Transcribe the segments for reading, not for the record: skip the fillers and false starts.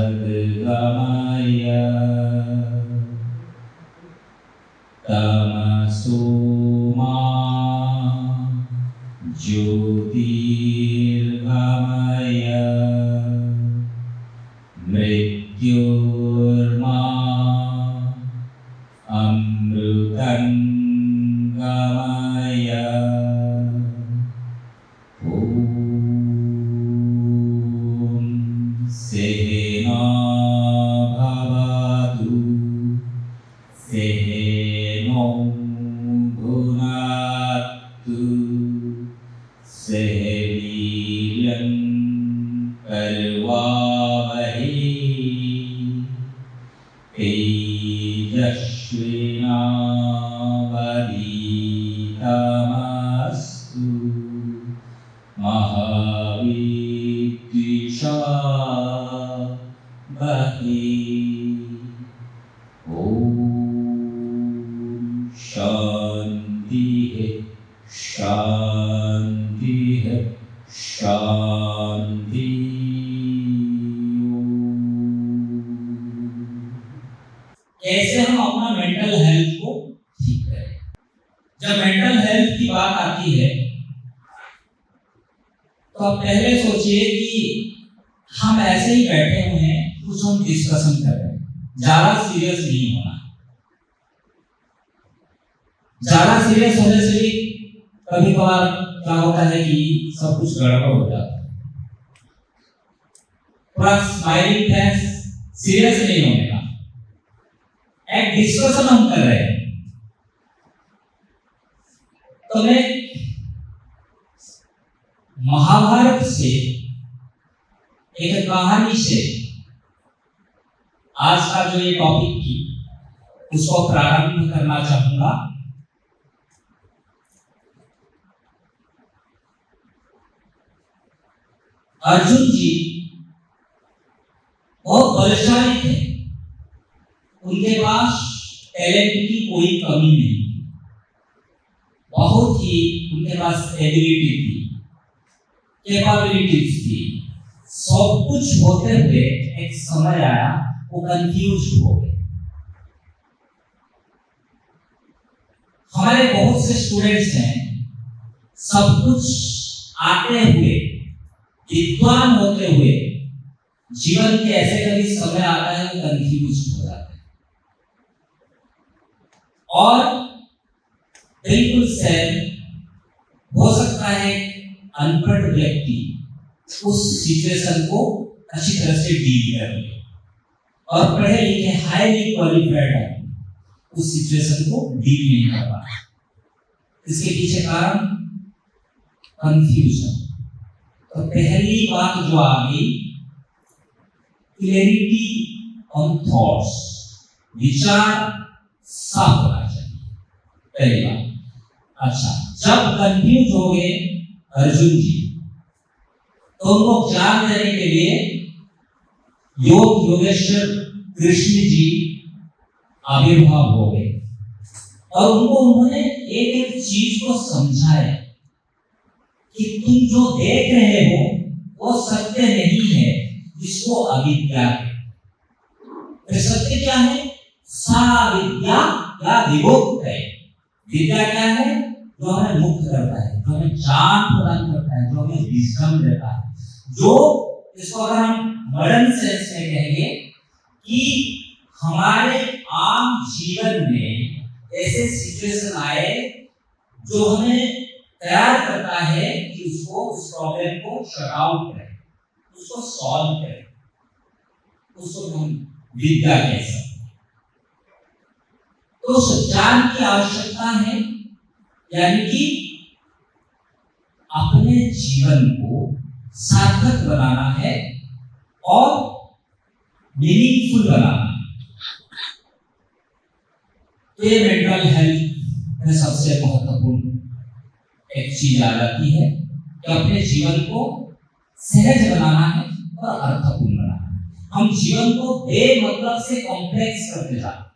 सद्गमय तमसो मा ज्योतिर्गमय मृत्योर्मा अमृतंगमय। ओम सहना भवतु सहनौ भुनक्तु सह वीर्यं करवावहै तेजस्विनावधीतमस्तु महाविद्विषावहै। ओम शांति शांति शांति। कैसे हम अपना मेंटल हेल्थ को ठीक करें? जब मेंटल हेल्थ की बात आती है तो आप पहले सोचिए कि हम ऐसे ही बैठे हुए हैं, कुछ हम डिस्कशन कर रहे हैं, ज्यादा सीरियस नहीं होना। ज्यादा सीरियस होने से भी कभी कभार क्या होता है कि सब कुछ गड़बड़ हो जाता है। थोड़ा स्माइलिंग फेस, सीरियस नहीं होने का, एक डिस्कशन हम कर रहे हैं। तो मैं महाभारत से एक कहानी से आज का जो ये टॉपिक थी उसको प्रारंभ करना चाहूंगा। अर्जुन जी बहुत बलशाली थे, उनके पास टैलेंट की कोई कमी नहीं, बहुत ही उनके पास एबिलिटी थी, कैपेबिलिटीज थी। सब कुछ होते हुए एक समय आया वो कंफ्यूज हो गए। हमारे बहुत से स्टूडेंट्स हैं, सब कुछ आते हुए, विद्वान होते हुए, जीवन के ऐसे कभी समय आता है वो कंफ्यूज हो जाते हैं और बिल्कुल सेम हो सकता है अनपढ़ व्यक्ति उस सिचुएशन को अच्छी तरह से डील कर ले और पढ़े लिखे हाईली क्वालिफाइड है उस सिचुएशन को डील नहीं कर पा। इसके पीछे कारण कंफ्यूजन। तो पहली बात जो आ गई, क्लैरिटी ऑन थॉट्स, विचार साफ होना चाहिए, पहली बात। अच्छा, जब कंफ्यूज हो गए अर्जुन जी तो उनको ज्ञान देने के लिए योग योगेश्वर कृष्ण जी आविर्भाव हो गए और उन्होंने एक एक चीज को समझाया कि तुम जो देख रहे हो वो सत्य नहीं है, जिसको अविद्या है। तो सत्य क्या है? सा विद्या या विमुक्त है। विद्या क्या है? जो हमें मुक्त करता है, जो हमें ज्ञान प्रदान करता है, जो हमें विजडम देता है, जो इसको अगर हम मॉडर्न सेंस में कहेंगे कि हमारे आम जीवन में ऐसे सिचुएशन आए जो हमें तैयार करता है कि उसको, उस प्रॉब्लम को शट आउट करें, उसको सॉल्व करें, उसको हम विद्या कह सकते हैं। तो उस ज्ञान की आवश्यकता है, यानी कि अपने जीवन को सार्थक बनाना है और मीनिंगफुल बनाना है। तो ये मेंटल हेल्थ में सबसे महत्वपूर्ण एक चीज आ जाती है कि अपने जीवन को सहज बनाना है और अर्थपूर्ण बनाना है। हम जीवन को बेमतलब से कॉम्प्लेक्स करते जाते हैं,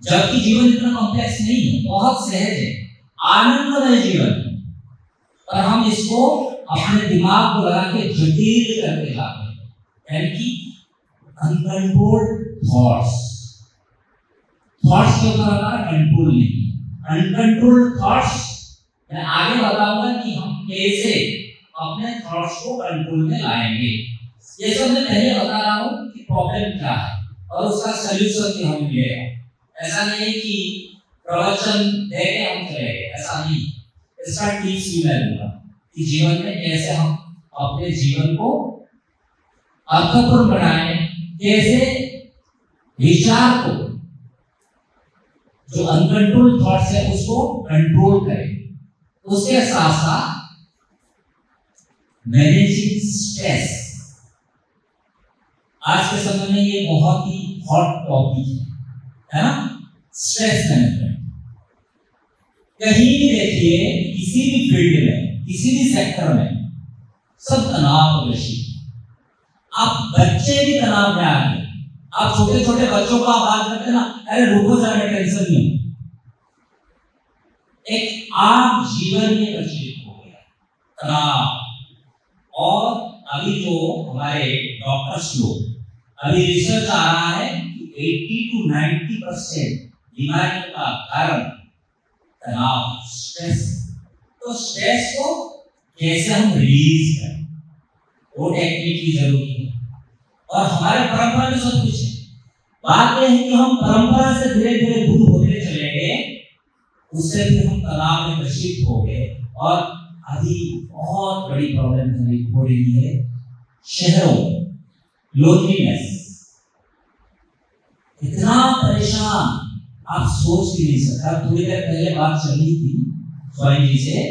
जबकि जीवन इतना कॉम्प्लेक्स नहीं है, बहुत सहज है, आनंदमय जीवन, और हम इसको अपने दिमाग को लगा के जटिल करते जाते हैं। यानी कि अनकंट्रोल्ड थॉट्स, थॉट्स के ऊपर हमारा कंट्रोल नहीं है। अनकंट्रोल्ड थॉट्स, मैं आगे बताऊंगा कि हम कैसे अपने थॉट्स को कंट्रोल में लाएंगे। ये सब मैं पहले बता रहा हूँ कि प्रॉब्लम क्या है और उसका सलूशन भी हमें मिलेगा। ऐसा नहीं है कि प्रवचन देके हम चले गए, ऐसा नहीं। इसका टिप्स भी मैं दूंगा कि जीवन में कैसे हम अपने जीवन को अर्थपूर्ण बनाएं, कैसे विचार को, जो अनकंट्रोल थॉट्स है उसको कंट्रोल करें। उसके साथ साथ मैनेजिंग स्ट्रेस, आज के समय में ये बहुत ही हॉट टॉपिक है ना, स्ट्रेस मैनेजमेंट। कहीं भी देखिए, किसी भी फील्ड में, किसी भी सेक्टर में सब तनाव ग्रसित। आप बच्चे भी तनाव में आ गए। आप छोटे छोटे बच्चों को आवाज करते ना, अरे रुको जरा, टेंशन नहीं। एक आम जीवन में प्रचलित हो गया तनाव। और अभी जो हमारे डॉक्टर्स लोग, अभी रिसर्च आ रहा है कि 80 to 90% बीमारियों का कारण तनाव, स्ट्रेस। तो स्ट्रेस को कैसे हम रिलीज करें, वो टेक्निक की जरूरी है। और हमारे परंपरा में सब कुछ है। बात यह है कि हम परंपरा से धीरे धीरे दूर होते चले गए, उससे फिर हम तनाव में ग्रसित हो गए। और अभी बहुत बड़ी प्रॉब्लम हो रही है शहरों में, लोनलीनेस। इतना परेशान आप सोच भी नहीं सकते। थोड़ी देर पहले बात चल रही थी स्वामी जी से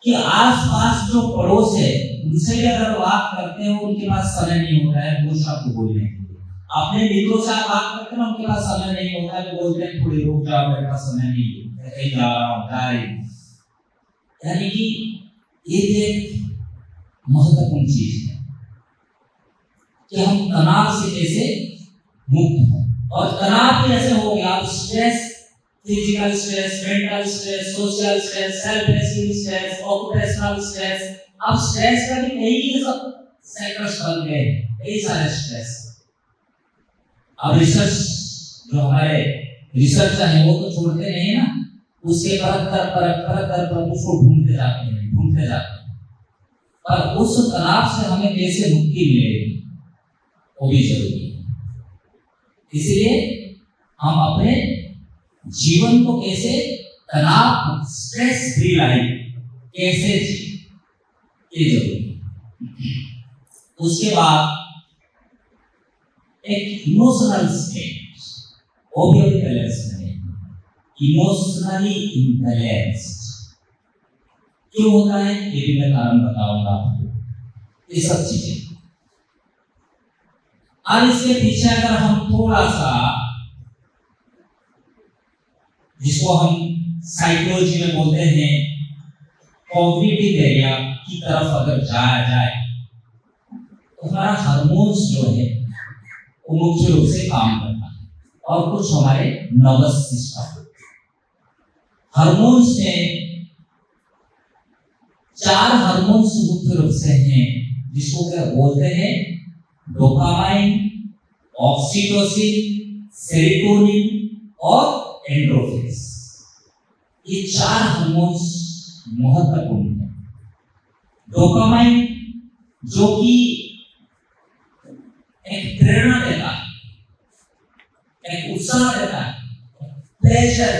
कि आसपास जो पड़ोस है उनसे भी अगर बात करते हो, उनके पास समय नहीं होता है वो शब्द बोलने के लिए। अपने मित्रों से बात करते हैं, उनके पास समय नहीं होता है, वो बोलते हैं थोड़ी रुक जाओ, मेरे पास समय नहीं है, कहीं जा रहा हूँ, जा रही हूँ। यानी कि ये एक महत्वपूर्ण चीज है कि हम तनाव से कैसे मुक्त हो। और तनाव भी ऐसे हो गया, stress, physical stress, mental stress, social stress, self esteem stress, occupational stress. अब स्ट्रेस का भी कई सब सेक्टर्स बन गए, कई सारे स्ट्रेस। अब रिसर्च, जो हमारे रिसर्चर है वो तो छोड़ते नहीं ना, उसके परत उसको ढूंढते जाते हैं। पर उस तनाव से हमें कैसे मुक्ति मिलेगी वो भी जरूरी है। इसलिए हम अपने जीवन को कैसे तनाव, स्ट्रेस फ्री लाइफ कैसे जी, ये जरूरी है। उसके बाद एक इमोशनल स्टेट, वो भी अभी बैलेंस करें। इमोशनली इम्बैलेंस्ड क्यों होता है ये भी मैं कारण बताऊंगा आपको, ये सब चीजें। और इसके पीछे अगर हम थोड़ा सा, जिसको हम साइकोलॉजी में बोलते हैं कॉग्निटिव एरिया की तरफ अगर जाया जाए, तो हमारा हार्मोन्स जो है वो मुख्य रूप से काम करता है। और कुछ हमारे नर्वस सिस्टम, हार्मोन्स में 4 हार्मोन्स मुख्य रूप से हैं, जिसको क्या बोलते हैं, डोपामाइन, ऑक्सीटोसिन, सेरोटोनिन और एंडोर्फिन्स। ये 4 हार्मोन्स महत्वपूर्ण हैं। डोपामाइन जो कि एक प्रेरणा देता है, एक उत्साह देता है, प्लेजर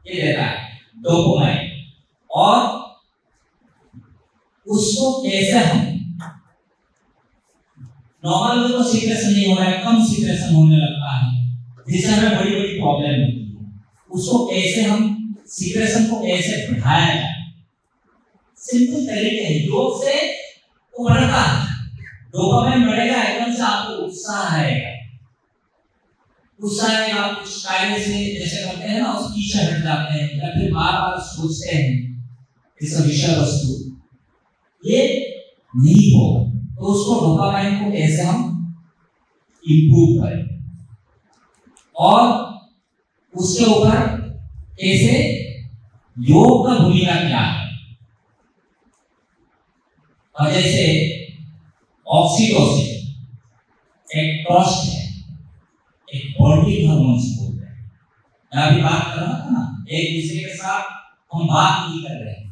ये देता है डोपामाइन। और उसको कैसे हम, नॉर्मल में तो सीक्रेशन नहीं हो रहा है, कम सीक्रेशन होने लगता है, जिससे हमें बड़ी बड़ी प्रॉब्लम होती है। उसको कैसे हम, सीक्रेशन को कैसे बढ़ाया जाए, सिंपल तरीके हैं। योग से वो बढ़ता है, डोपामाइन बढ़ेगा, एकदम से आपको उत्साह आएगा। उत्साह में आप कुछ कार्य से जैसे करते हैं ना, उस पीछे हट जाते हैं या फिर बार बार सोचते हैं इस विषय वस्तु, ये नहीं होगा। तो उसको डोपामाइन को कैसे हम इंप्रूव करें और उसके ऊपर कैसे योग का भूमिका क्या है। और जैसे ऑक्सीटोसिन, एक ट्रस्ट है, एक बॉन्डिंग हार्मोन्स बोलते हैं। मैं अभी बात कर रहा था ना, एक दूसरे के साथ हम बात नहीं कर रहे हैं,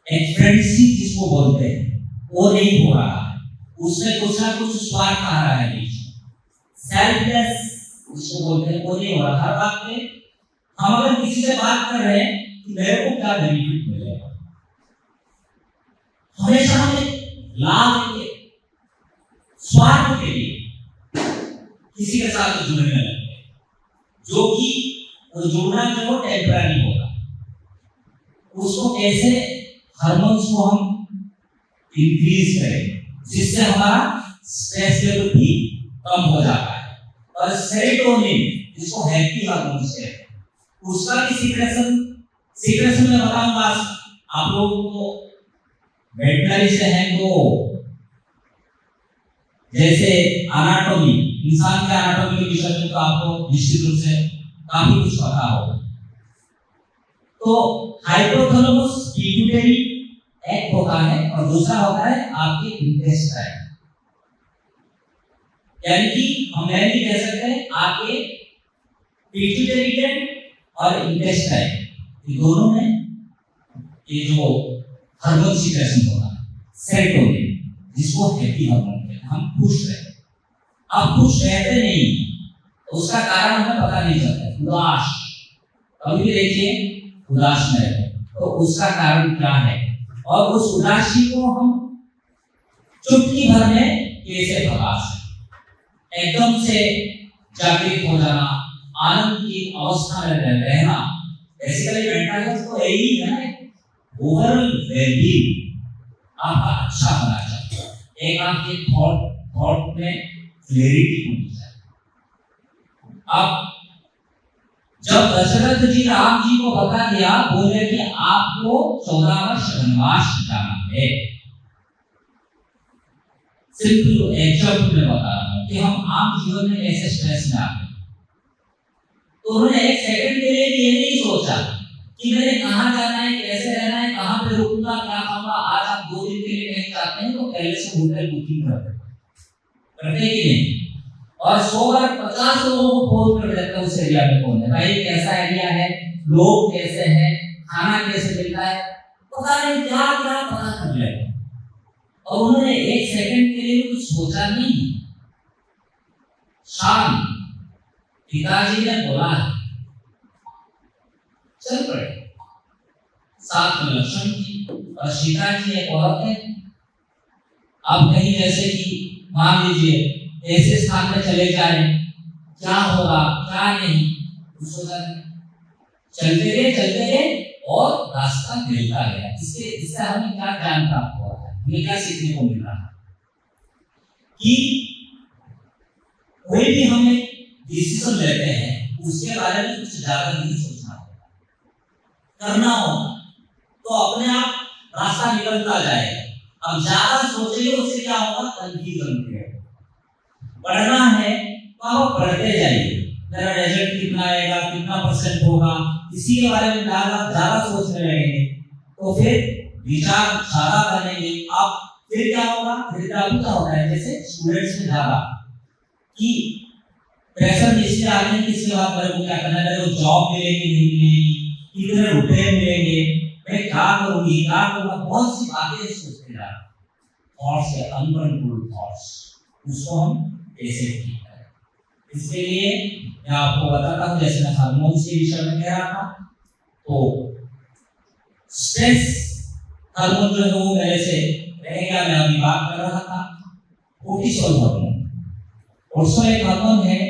एक फ्रेंडशिप जिसको बोलते हैं वो नहीं हो रहा है, उसमें कुछ ना कुछ स्वार्थ आ रहा है बीच में, सेल्फलेस जिसको बोलते हैं वो नहीं हो रहा। हर बात में हम अगर किसी से बात कर रहे हैं कि मेरे को क्या बेनिफिट मिलेगा, हमेशा हमें लाभ के स्वार्थ के लिए किसी के साथ जुड़ने लगते हैं, जो कि जुड़ना जो टेम्पररी होगा। उसको कैसे हार्मोन्स को हम इंक्रीज करें जिससे हमारा स्ट्रेस लेवल भी कम हो जाता है। और सेरोटोनिन जिसको हैप्पी हार्मोन्स कहते हैं, उसका भी सीक्रेशन में बताऊंगा आप लोगों को। वेटनरी से है तो जैसे एनाटॉमी, इंसान के एनाटॉमी के विषय में तो आपको निश्चित रूप से काफी कुछ पता होगा। तो हाइपोथैलेमस पिट्यूटरी एक होता है और दूसरा होता है आपके इंटेस्टाइन, यानी कि हम यह नहीं कह सकते आपके पिट्यूटरी ग्लैंड और इंटेस्टाइन, ये दोनों में ये जो हार्मोन सीक्रेशन होता है सेरोटोनिन, जिसको हैप्पी हार्मोन कहते हैं। हम खुश रहते, अब खुश रहते नहीं तो उसका कारण हमें पता नहीं चलता। उदास, कभी भी देखिए उदास में रहते तो उसका कारण क्या है, और उस उदासी को हम चुटकी भर में कैसे भगा सकते। एकदम से जागृत हो जाना, आनंद की अवस्था में रहना, बेसिकली मेंटल हेल्थ तो यही है ना, ओवरऑल वेलबींग आपका अच्छा होना चाहिए। एक आपके थॉट में क्लैरिटी होनी चाहिए। अब जब दशरथ जी राम जी को बता दिया, बोले कि आपको 14 वर्ष वनवास जाना है, सिंपल एग्जाम्पल में बता रहा हूं कि हम आम जीवन में ऐसे स्ट्रेस में आते हैं, तो उन्होंने एक सेकंड के लिए भी ये नहीं सोचा कि मैंने कहाँ जाना है, कैसे रहना है, कहाँ पे रुकूंगा, क्या खाऊंगा। आज आप 2 दिन के लिए कहीं जाते हैं तो पहले से होटल बुकिंग करते कि नहीं, और 100 बार 50 लोगों को फोन कर देते हैं उस एरिया में कौन है, भाई कैसा एरिया है, लोग कैसे हैं, खाना कैसे मिलता है, पता नहीं क्या क्या पता कर लेते। और उन्होंने एक सेकंड के लिए कुछ सोचा नहीं। शाम पिताजी ने बोला चल पड़े, साथ में लक्ष्मण जी और सीता जी एक औरत है। अब कहीं जैसे कि मान लीजिए ऐसे स्थान में चले जाए, क्या होगा क्या नहीं, चलते गए और रास्ता मिलता गया। इससे हमें क्या ज्ञान प्राप्त हो रहा है, हमें क्या सीखने को मिल रहा है कि कोई भी हमें डिसीजन लेते हैं उसके बारे में कुछ ज्यादा नहीं सोचना होगा, करना होगा तो अपने आप रास्ता निकलता जाएगा। अब ज्यादा सोचेंगे उससे क्या होगा, कंफ्यूजन क्रिएट। पढ़ना है तो आप पढ़ते जाइए, मेरा रिजल्ट कितना आएगा, कितना परसेंट होगा, इसी के बारे में ज्यादा सोचने लगेंगे तो फिर विचार ज्यादा करेंगे। अब फिर क्या होगा, फिर क्या होता है जैसे स्टूडेंट्स में ज्यादा कि प्रेशर इससे आते हैं, किसके बाद मेरे को क्या करना है, मेरे को जॉब मिलेगी नहीं मिलेगी, कितने रुपए मिलेंगे, मैं क्या करूंगी क्या करूंगा, बहुत सी बातें सोचते जा रहे हैं। थॉट्स है अनकंट्रोल्ड थॉट्स, उसको हम कैसे ठीक करें। इसके लिए मैं आपको बताता हूं, जैसे मैं हार्मोन्स के विषय में कह रहा था, तो स्ट्रेस हार्मोन जो है वो मेरे से रह गया, मैं अभी बात कर रहा था कोर्टिसोल हार्मोन। कोर्टिसोल एक हार्मोन है,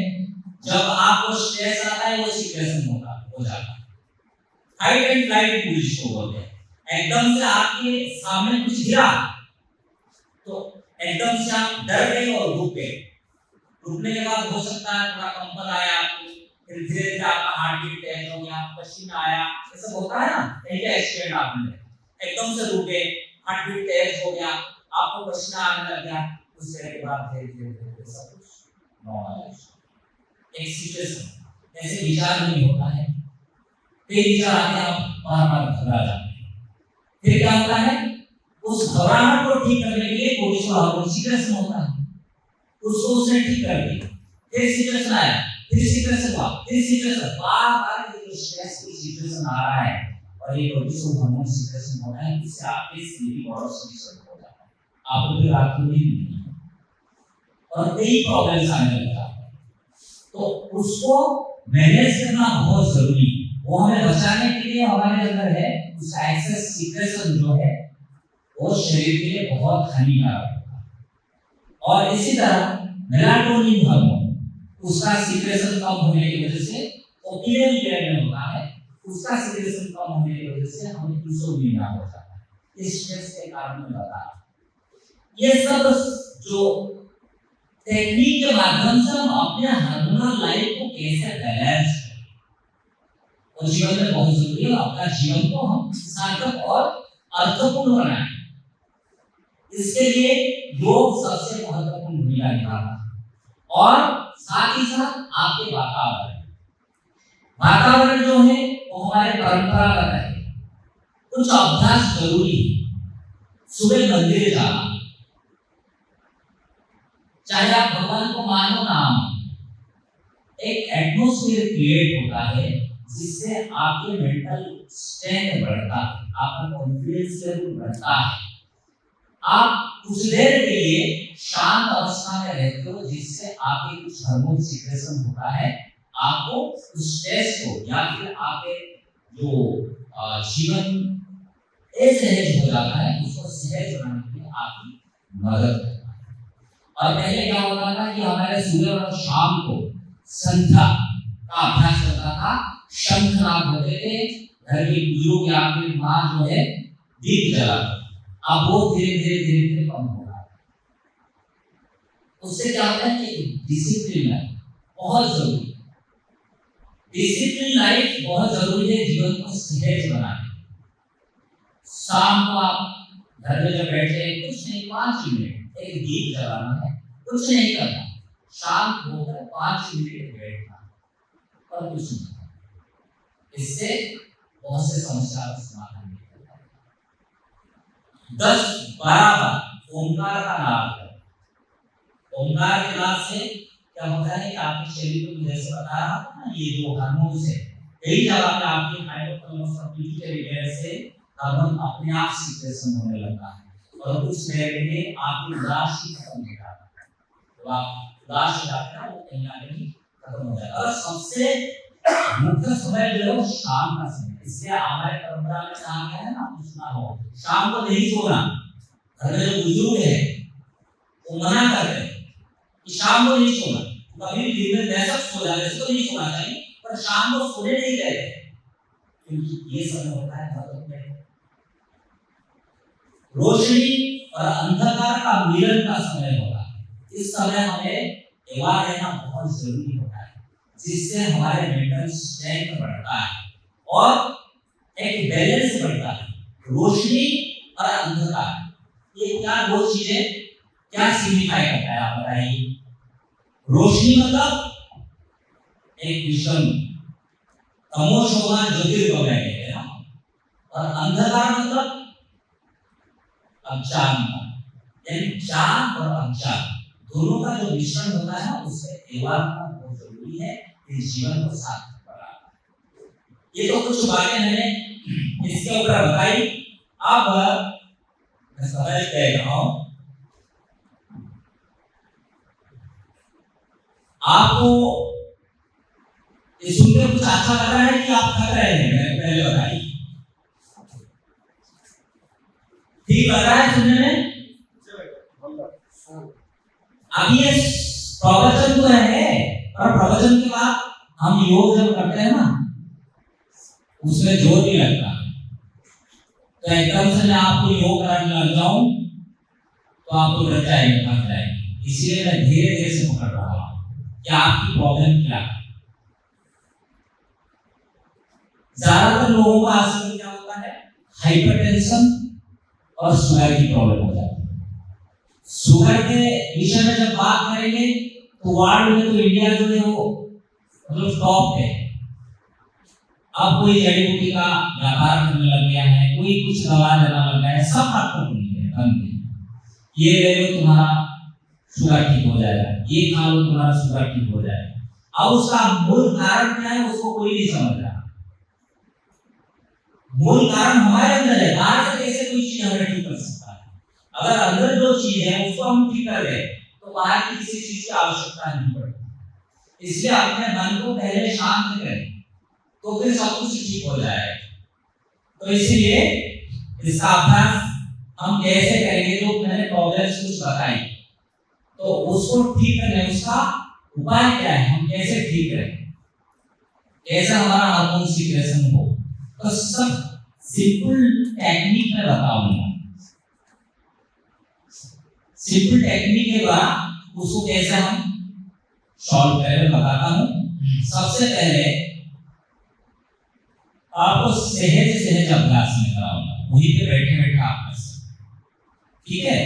जब आपको स्ट्रेस आता है वो सीक्रेशन हो जाता है। फाइट एंड फ्लाइट जिसको बोलते हैं, एकदम से आपके सामने कुछ गिरा तो एकदम से आप डर गए और रुक गए। रुकने के बाद हो सकता है थोड़ा कंपन आया आपको, फिर धीरे धीरे आपका हार्ट बीट तेज हो गया, पसीना आया, ये सब होता है ना। क्या एक्सीडेंट आपने एकदम से रुक गए, हार्ट बीट तेज हो गया, आपको पसीना आने लग गया, उससे के बाद धीरे धीरे सब कुछ नॉर्मल। एक सिचुएशन ऐसे विचार नहीं होता है, फिर विचार आते आप बार-बार घबरा जाते हैं। फिर क्या होता है, उस घबराहट को ठीक करने के लिए कोर्टिसोल हार्मोन सीक्रेशन होता है। उसको उसने ठीक कर दिया, फिर सिचुएशन आया, फिर सिचुएशन हुआ, फिर सिचुएशन, बार-बार ये जो स्ट्रेसफुल सिचुएशन आ रहा है और ये कोर्टिसोल हार्मोन सिक्रेशन हो रहा है, इससे आपके स्लीपिंग और डिस्टर्ब हो जाता है, आपको फिर रात को नींद नहीं आती और कई प्रॉब्लम्स आने लगता है। तो उसको मैनेज करना बहुत जरूरी है। वो हमें बचाने के लिए हमारे अंदर है, उसका एक्सेस सिक्रेशन जो है वो शरीर के लिए बहुत हानिकारक होता है। और इसी तरह मेलाटोनिन हार्मोन, उसका सिक्रेशन कम होने की वजह से वो पीरियड में होता है, उसका सिक्रेशन कम होने की वजह से हमें इंसोम्निया हो जाता है। इस स्ट्रेस के कारण में बता ये सब जो टेक्निक के माध्यम से हम अपने हार्मोनल लाइफ को कैसे बैलेंस करें और जीवन में बहुत जरूरी है अपना जीवन को हम सार्थक और अर्थपूर्ण बनाएं। इसके लिए योग सबसे महत्वपूर्ण भूमिका निभाता है और साथ ही साथ आपके वातावरण जो है वो हमारे परंपरागत है। कुछ अभ्यास जरूरी है, सुबह मंदिर जाना, चाहे आप भगवान को मानो ना मानो, एक एटमॉस्फेयर क्रिएट होता है जिससे आपके मेंटल स्ट्रेंथ बढ़ता है, आपका कॉन्फिडेंस लेवल बढ़ता है, आप कुछ देर के लिए शांत अवस्था में रहते हो जिससे आपके कुछ हार्मोन सिक्रेशन होता है, आपको स्ट्रेस को या फिर आपके जो जीवन असहज हो जाता है उसको सहज बनाने के लिए आपकी मदद करता है। और पहले क्या होता था कि हमारे सुबह और शाम को संध्या का अभ्यास करता था, शंखनाद होते थे, घर के बुजुर्ग या फिर माँ जो है दीप जलाते, अब वो धीरे धीरे कम हो रहा है। उससे क्या होता है कि डिसिप्लिन लाइफ बहुत जरूरी है, डिसिप्लिन लाइफ बहुत जरूरी है जीवन को सहज बनाने। शाम को आप घर में जब बैठे कुछ नहीं 5 मिनट एक दीप जलाना है, कुछ नहीं करना, शांत होकर 5 मिनट बैठना और कुछ नहीं करना, इससे बहुत से समस्या का समाधान निकलता है। 10-12 बार ओंकार का नाम करें। ओंकार के नाम से क्या होता है कि आपके शरीर को जैसे बता रहा हूं ना, ये जो हार्मोन है कई जगह पे आपके हाइपोथैलेमस और पिट्यूटरी ग्लैंड से हार्मोन अपने आप सिक्रेशन होने लगता है और कुछ देर में आपकी उदासी खत्म हो जाती है। तो आप उदास हो जाते हैं, वो कहीं ना कहीं खत्म हो जाता है। और सबसे मुख्य समय जो है शाम का समय, इसलिए हमारे परंपरा में कहा गया है ना, सुना हो शाम को नहीं सोना। घर में जो बुजुर्ग है वो मना करते हैं कि शाम को नहीं सोना, कभी भी दिन में वैसा सो जाए वैसे तो नहीं सोना चाहिए, पर शाम को सोने नहीं देते क्योंकि ये समय होता है रोशनी और अंधकार का मिलन का समय होता है। इस समय हमें एवा रहना बहुत जरूरी होता है जिससे हमारे मेंटल स्ट्रेंथ बढ़ता है और एक बैलेंस बढ़ता है। रोशनी और अंधकार ये क्या दो चीजें क्या सिग्निफाई करता है आप बताइए। रोशनी मतलब एक विषम तमोशोमा ज्योतिर्गमय है ना, और अंधकार मतलब अज्ञानता, यानी ज्ञान और अज्ञान दोनों का जो मिश्रण होता है उससे एवा बहुत जरूरी है इस जीवन को सार्थक बनाना। ये तो कुछ बातें मैंने इसके ऊपर बताई। अब मैं समझ गया हूं आपको सुनकर कुछ अच्छा लग रहा है कि आप थक रहे हैं, मैंने पहले बताई, ठीक लग रहा है सुनने में? अब ये प्रवचन तो है, और प्रवचन के बाद हम योग जब करते हैं ना उसमें जोर नहीं लगता, तो एकदम से मैं आपको योग कराने लग जाऊं तो आपको डर जाएगा, थक जाएगा। इसलिए मैं धीरे धीरे से पकड़ रहा हूं कि आपकी प्रॉब्लम क्या है। ज्यादातर लोगों का आजकल क्या होता है, हाइपरटेंशन और शुगर की प्रॉब्लम हो जाती है। शुगर के विषय में जब बात करेंगे तो वर्ल्ड में तो इंडिया जो है वो मतलब टॉप है। अब कोई जड़ी बूटी का व्यापार करने लग गया है, कोई कुछ दवा देना लग गया है, सब आपको नहीं है। ये ले लो तुम्हारा शुगर ठीक हो जाएगा, ये खा लो तुम्हारा शुगर ठीक हो जाएगा। अब उसका मूल कारण क्या है उसको कोई नहीं समझ रहा। मूल कारण हमारे अंदर है, बाहर से कैसे कोई चीज हमें ठीक कर सकता है? अगर अंदर जो चीज है उसको हम ठीक कर रहे तो बाहर की किसी चीज की आवश्यकता नहीं पड़ती। इसलिए अपने मन को पहले शांत करें तो फिर सब कुछ ठीक हो जाएगा। तो इसलिए इसका अभ्यास हम कैसे करेंगे? जो मैंने प्रॉब्लम्स कुछ बताई तो उसको ठीक करने उसका उपाय क्या है, हम कैसे ठीक करें, कैसे हमारा हार्मोन सिक्रेशन हो, तो सब सिंपल टेक्निक में बताऊंगा। सिंपल टेक्निक के द्वारा उसको कैसे हम सॉल्व करें बताता हूं। सबसे पहले आपको सहज सहज अभ्यास में कराऊंगा, वहीं पे बैठे बैठे आप कर सकते, ठीक है?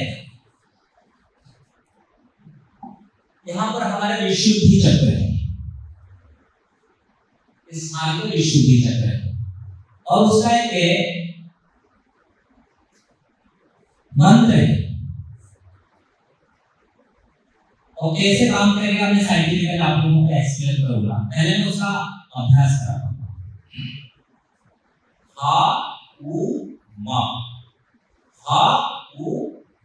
यहां पर हमारा विशुद्धि चक्र है, इस स्थान पर विशुद्धि चक्र है और उसका एक मंत्र है और कैसे काम करेगा मैं साइंटिफिकली आप लोगों को एक्सप्लेन करूंगा। पहले मैं उसका अभ्यास कराऊंगा। हा उ मा, हा उ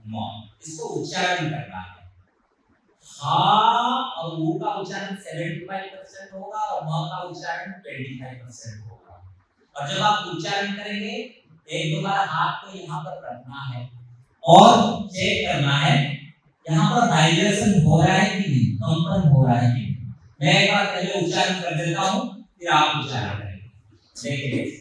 मा, इसको उच्चारण करना है। हा और उ का उच्चारण 75% होगा और म का उच्चारण 25% होगा। और जब आप उच्चारण करेंगे एक दो बार हाथ को यहाँ पर रखना है और चेक करना है यहाँ पर वाइब्रेशन हो रहा है कि नहीं, कंपन हो रहा है कि नहीं। मैं एक बार पहले उच्चारण कर देता हूँ फिर आप उच्चारण करेंगे। देखिए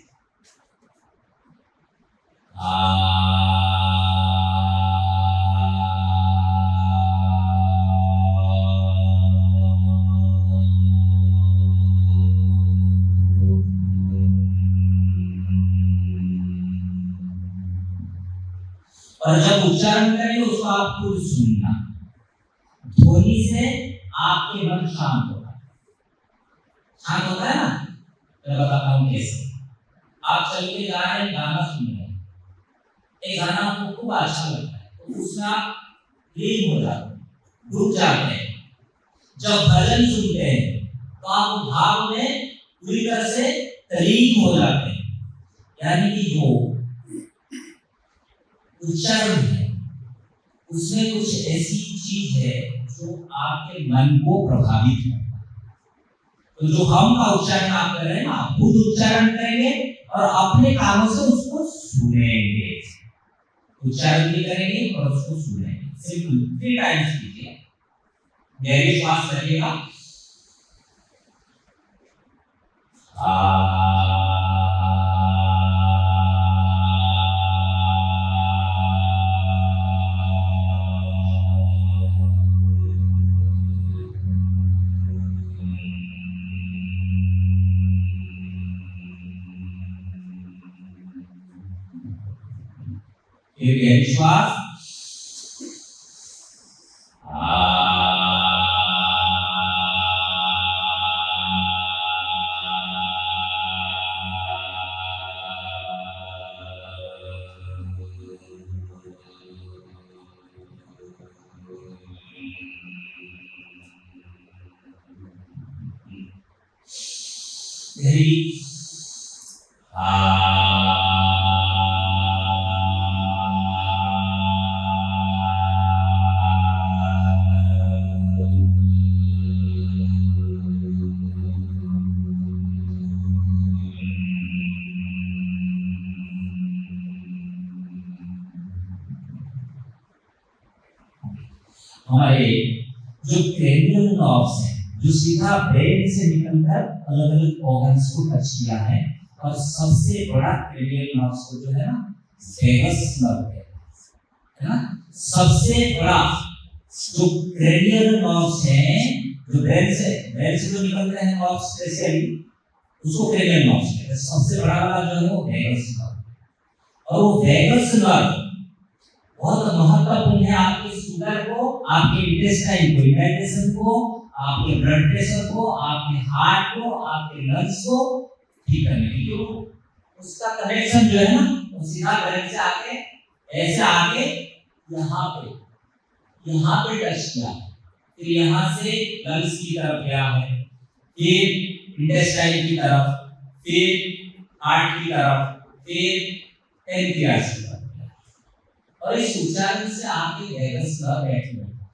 और जब उच्चारण करेंगे उसको आप खुद सुनना, ध्वनि से आपके मन शांत होगा। शांत होता है ना? मैं बताता हूँ कैसे। आप चल के जा रहे हैं, गाना सुन रहे हैं, एक गाना आपको खूब अच्छा लगता है तो उसमें आप लीन हो जाते हैं, डूब जाते हैं। जब भजन सुनते हैं तो आप भाव में पूरी तरह से तल्लीन हो जाते हैं। यानी कि जो उच्चारण है उसमें कुछ ऐसी चीज है जो आपके मन को प्रभावित करता है। तो जो हम का उच्चारण आप कर रहे हैं ना, खुद उच्चारण करेंगे और अपने कानों से उसको सुनेंगे। उच्चारण भी करेंगे और उसको सुनेंगे। सिंपल 3 टाइम्स कीजिए, गहरी श्वास रखिएगा। एक गहरी श्वास, हमारे जो क्रेनियल नर्व्स हैं जो सीधा ब्रेन से निकलकर अलग अलग ऑर्गन्स को टच किया है और सबसे बड़ा क्रेनियल नर्व्स को जो है ना वेगस नर्व है ना, सबसे बड़ा जो क्रेनियल नर्व्स हैं जो ब्रेन से जो निकल रहे हैं नर्व्स स्पेशली उसको क्रेनियल नर्व्स कहते हैं। सबसे बड़ा वाला जो है वो वेगस नर्व और वो वेगस नर्व बहुत महत्वपूर्ण है आपके शुगर को, आपके इंटेस्टाइन को, डाइजेशन को, आपके ब्लड प्रेशर को, आपके हार्ट को, आपके लंग्स को ठीक करने के लिए। उसका कनेक्शन जो है ना वो सीधा ब्रेन से आके ऐसे आके यहाँ पे यहाँ पे टच किया, फिर यहाँ से लंग्स की तरफ गया है, फिर इंटेस्टाइन की तरफ, फिर हार्ट की तरफ, फिर पैनक्रियास की तरफ गया। और इस उच्चारण से आपके वेगस नर्व एक्टिवेट होता है,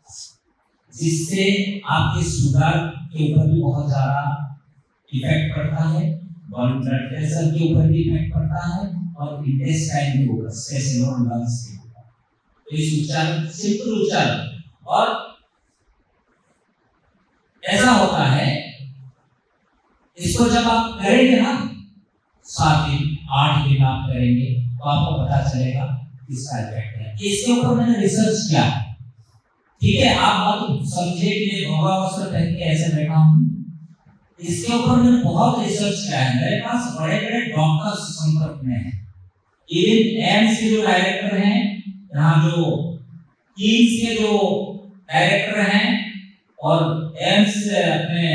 जिससे आपके शुगर के ऊपर भी बहुत ज्यादा इफेक्ट पड़ता है, ब्लड प्रेशर के ऊपर भी इफेक्ट पड़ता है, और इंटेस्टाइन के ऊपर, स्पेशली लंग्स के ऊपर। तो इस उच्चारण सिंपल उच्चारण, और ऐसा होता है इसको जब आप करेंगे ना 7 दिन 8 दिन आप करेंगे तो आपको पता चलेगा इसका इफेक्ट है। इसके ऊपर मैंने रिसर्च किया, ठीक है, आप बात समझे कि भगवा वस्त्र पहन के ऐसे बैठा हूं, इसके ऊपर मैंने बहुत रिसर्च किया है। मेरे पास बड़े बड़े डॉक्टर्स संपर्क में हैं, इवन एम्स के जो डायरेक्टर हैं, यहाँ जो किम्स के जो डायरेक्टर हैं, और एम्स अपने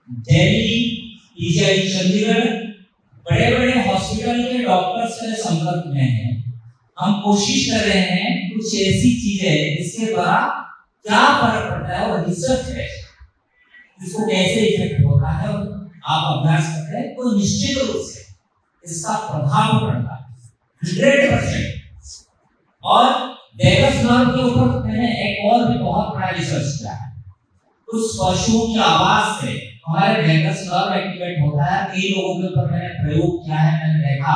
दिल्ली, पीजीआई चंडीगढ़, बड़े बड़े हॉस्पिटल के डॉक्टर्स के संपर्क में हैं। हम कोशिश कर रहे हैं कुछ ऐसी चीजें जिसके द्वारा क्या फर्क पड़ता है, और रिसर्च है इसको कैसे इफेक्ट होता है, और आप अभ्यास करते हैं तो निश्चित रूप से इसका प्रभाव पड़ता है 100%। और वेगस नर्व के ऊपर मैंने एक और भी बहुत बड़ा रिसर्च किया है। उस पशुओं की आवाज से हमारे वेगस नर्व एक्टिवेट होता है। कई लोगों के ऊपर मैंने प्रयोग किया है, मैंने देखा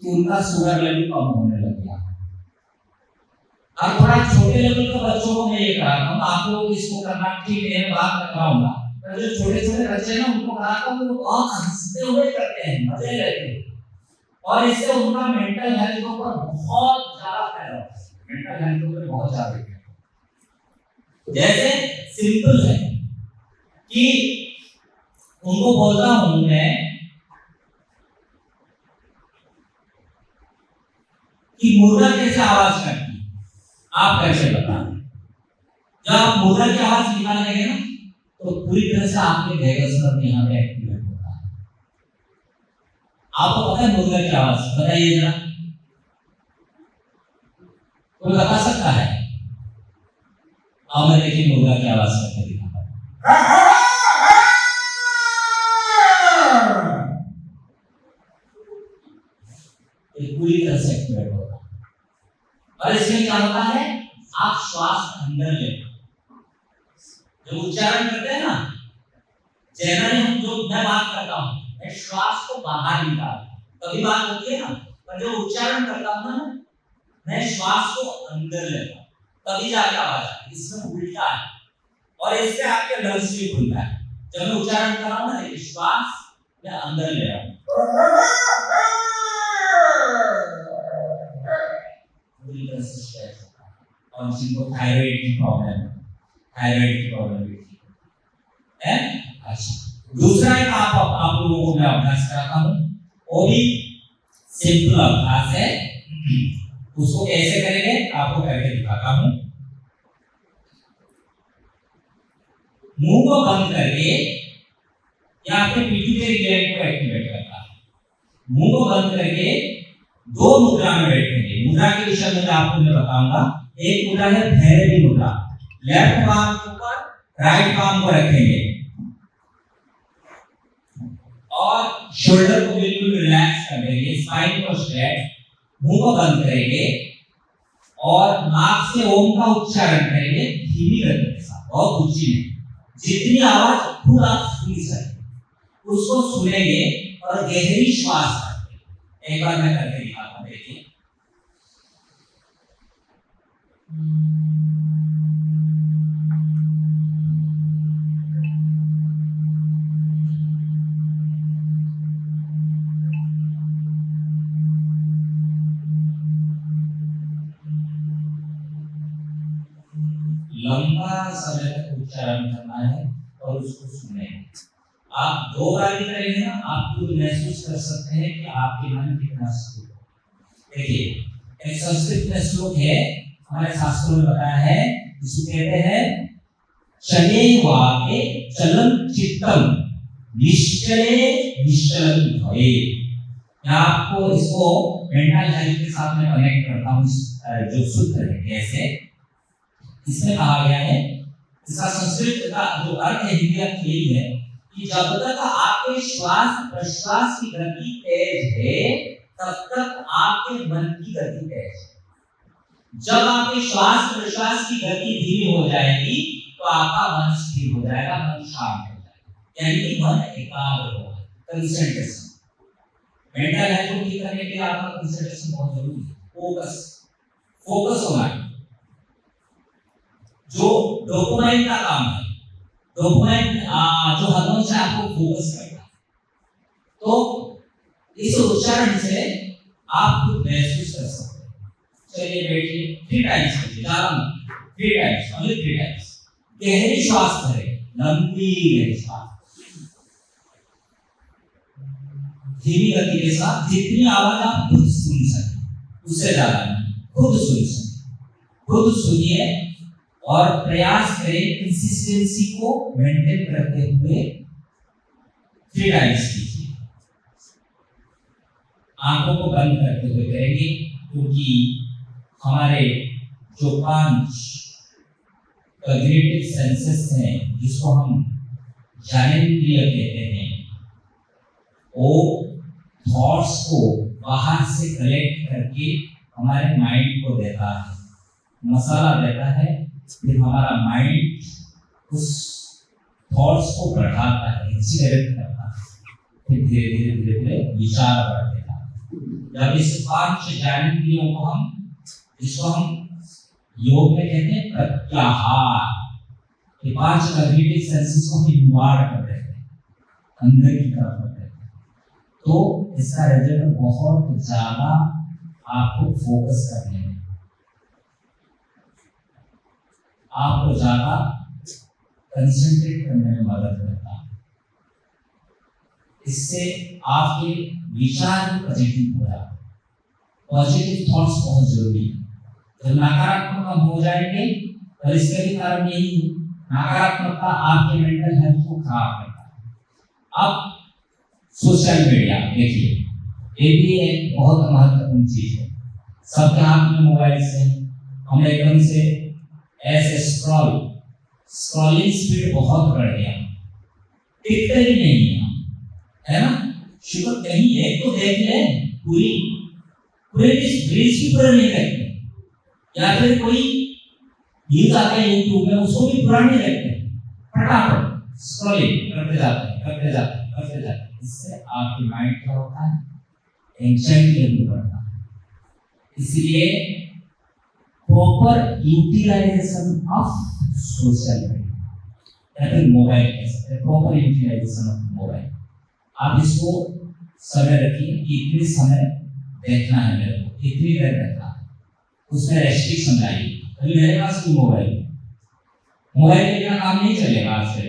कि उनका शुगर लेवल कम होने लग गया। अब थोड़ा छोटे लेवल के बच्चों को मैं ये कराता हूँ, आप लोग इसको करना ठीक है, बात कर रहा हूँ, पर जो छोटे छोटे बच्चे ना उनको कराता हूँ, वो बहुत हंसते हुए करते हैं, मजे लेते हैं, और इससे उनका मेंटल हेल्थ के ऊपर बहुत ज्यादा फायदा होता है। मेंटल हेल्थ के ऊपर बहुत ज्यादा इफेक्ट। जैसे सिंपल है कि उनको बोलता हूं मैं कि मुर्गा कैसे आवाज करती है, आप कैसे बताएं। जब आप मुर्गा की आवाज निकालेंगे ना तो पूरी तरह से आपके वेगस नर्व यहाँ पे एक्टिवेट होता है। आपको पता है मुर्गा की आवाज, बताइए जरा, कोई बता सकता है? अब मैं देखिए मुर्गा की आवाज करके दिखाता हूं। पूरी तरह से एक्टिवेट होता है। और इसमें क्या होता है, आप श्वास अंदर लेते, जब उच्चारण करते हैं ना, जनरली हम जो मैं बात करता हूं, मैं श्वास को बाहर निकालता हूं, कभी बात होती है ना, पर जब उच्चारण करता हूं ना, मैं श्वास को अंदर लेता हूं, तभी जाके आवाज आती है। इसमें उल्टा है, और इससे आपके लंग्स भी खुलता है। जब मैं उच्चारण कर रहा हूं ना, देखिए श्वास मैं अंदर ले रहा हूं, पूरी तरह से स्ट्रेच होता है। और जिनको थायराइड की प्रॉब्लम है, अच्छा, दूसरा एक आप लोगों को मैं अभ्यास कराता हूं, वो भी सिंपल अभ्यास है। उसको कैसे करेंगे आपको करके दिखाता हूं। मुंह को बंद करके, या आपके पिट्यूटरी ग्लैंड को एक्टिवेट करता है। मुंह को बंद करके 2 मुद्रा में बैठेंगे। मुद्रा के विषय में आपको मैं बताऊंगा। एक मुद्रा है भैरवी मुद्रा, लेफ्ट पाम के ऊपर राइट पाम को रखेंगे, और शोल्डर को बिल्कुल रिलैक्स कर देंगे, स्पाइन को स्ट्रेच, मुंह को बंद करेंगे, और नाक से ओम का उच्चारण करेंगे धीमी गति के साथ, बहुत ऊंची नहीं, जितनी आवाज खुद आप सुन सकें उसको सुनेंगे, और गहरी श्वास करके। एक बार मैं करके दिखाता हूं, देखिए। लंबा समय तक उच्चारण करना है और उसको सुने। आप 2 बार भी करेंगे ना, आप खुद महसूस कर सकते हैं कि आपके मन कितना स्थिर है। देखिए, एक संस्कृत में श्लोक है, हमारे शास्त्रों में बताया है, जिसको कहते हैं चले वाके चलन चित्तम निश्चले निश्चलन भये। मैं आपको इसको मेंटल हेल्थ के साथ में कनेक्ट करता हूँ, जो सूत्र है कैसे। इसमें कहा गया है, इसका संस्कृत का जो अर्थ है, हिंदी अर्थ यही है कि जब तक आपके श्वास प्रश्वास की गति तेज है तब तक आपके मन की गति तेज है। जब आपके श्वास प्रश्वास की गति धीमी हो जाएगी तो आपका मन स्थिर हो जाएगा, मन शांत हो जाएगा, यानी कि मन एकाग्र होगा, कंसंट्रेशन। मेंटल हेल्थ को ठीक करने के लिए आपका कंसंट्रेशन बहुत जरूरी है, फोकस होना है। जो डोपामाइन का काम है, डोपामाइन जो हार्मोन से आपको फोकस करता है, तो इस उच्चारण से आप खुद महसूस कर सकते हैं। चलिए बैठिए, 3 टाइम्स कीजिए, ज़्यादा नहीं, 3 टाइम्स, ओनली 3 टाइम्स। गहरी श्वास भरें, लंबी गहरी श्वास, धीमी गति के साथ, जितनी आवाज आप खुद सुन सकें उससे ज्यादा नहीं, खुद सुन सकें, खुद सुनिए और प्रयास करें कंसिस्टेंसी को मेंटेन करते हुए 3 टाइम्स कीजिए। आंखों को बंद करते हुए करेंगे, क्योंकि हमारे जो 5 कॉग्निटिव सेंसेस हैं, जिसको हम ज्ञानेंद्रिय कहते हैं, वो थॉट्स को बाहर से कलेक्ट करके हमारे माइंड को देता है, मसाला देता है, फिर हमारा माइंड उस थॉट्स को बढ़ाता है, एक्सीलरेट करता है, फिर धीरे धीरे धीरे धीरे विचार बढ़ते हैं। जब इस 5 ज्ञानेंद्रियों को हम, जिसको हम योग में कहते हैं प्रत्याहार, ये 5 कॉग्निटिव सेंसेस को हम इन्वार्ड कर देते हैं, अंदर की तरफ कर देते हैं, तो इसका रिजल्ट बहुत ज्यादा आपको फोकस करने में, आपको ज्यादा कंसंट्रेट करने में मदद करता है। इससे आपके विचार भी पॉजिटिव हो जाते हैं। पॉजिटिव थॉट्स बहुत जरूरी है। जब नकारात्मक कम हो जाएंगे, और इसका भी कारण यही है, नकारात्मकता आपके मेंटल हेल्थ को खराब करता है। अब सोशल मीडिया देखिए, ये भी एक बहुत महत्वपूर्ण चीज है। सबके हाथ में मोबाइल से हम एकदम से ऐसे स्क्रॉलिंग स्पीड बहुत बढ़ गया, टिकते ही नहीं है ना। शुक्र कहीं एक तो देख ले, पूरी रील्स भी पूरा नहीं देखते, या फिर कोई न्यूज आता है यूट्यूब में, उसको भी पूरा नहीं देखते, फटाफट स्क्रॉलिंग करते जाते हैं। इससे आपके माइंड क्या होता है, एंजाइटी लेवल बढ़ता है। इसलिए proper utilization of social media या फिर मोबाइल कह सकते हैं, प्रॉपर यूटिलाइजेशन ऑफ मोबाइल। आप इसको समय रखिए कि इतने समय देखना है मेरे को, इतनी देर देखना है, उसमें रेस्ट्रिक्शन लाइए। अभी मेरे पास भी मोबाइल के बिना काम नहीं चलेगा आज से,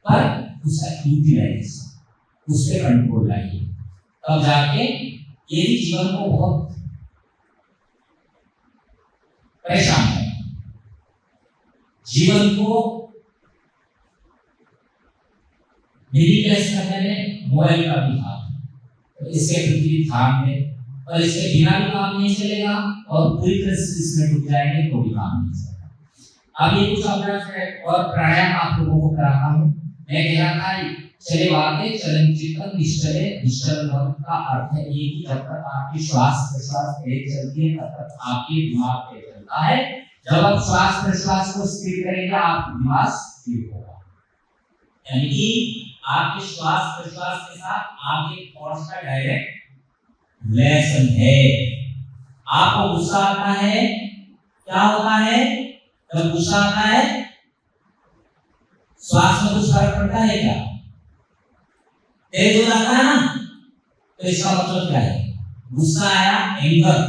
पर उसका यूटिलाइजेशन, उस पर कंट्रोल लाइए, तब जाके ये भी जीवन को बहुत परेशान है, जीवन को मिनिमाइज करने में मोबाइल का भी हाथ है, तो इसके प्रति ध्यान दें। और इसके बिना भी काम नहीं चलेगा, और पूरी तरह से इसमें डूब जाएंगे तो भी काम नहीं चलेगा। अब ये कुछ अभ्यास है और प्राणायाम आप लोगों को कराता हूँ। मैं कह रहा था, चले वाके चलन चित्तन निश्चले निश्चल भव का अर्थ है ये कि जब तक आपकी श्वास प्रश्वास तेज चलती है तब तक आपके दिमाग तेज चलता है। जब आप श्वास प्रश्वास को स्थिर करेंगे, आपका दिमाग स्थिर होगा, यानी कि आपके श्वास प्रश्वास के साथ आपके थॉट्स का डायरेक्ट रिलेशन है। आपको गुस्सा आता है, क्या होता है जब गुस्सा आता है, श्वास में कुछ फर्क पड़ता है क्या, तेज हो जाता है ना। तो इसका मतलब क्या है, गुस्सा आया, एंगर,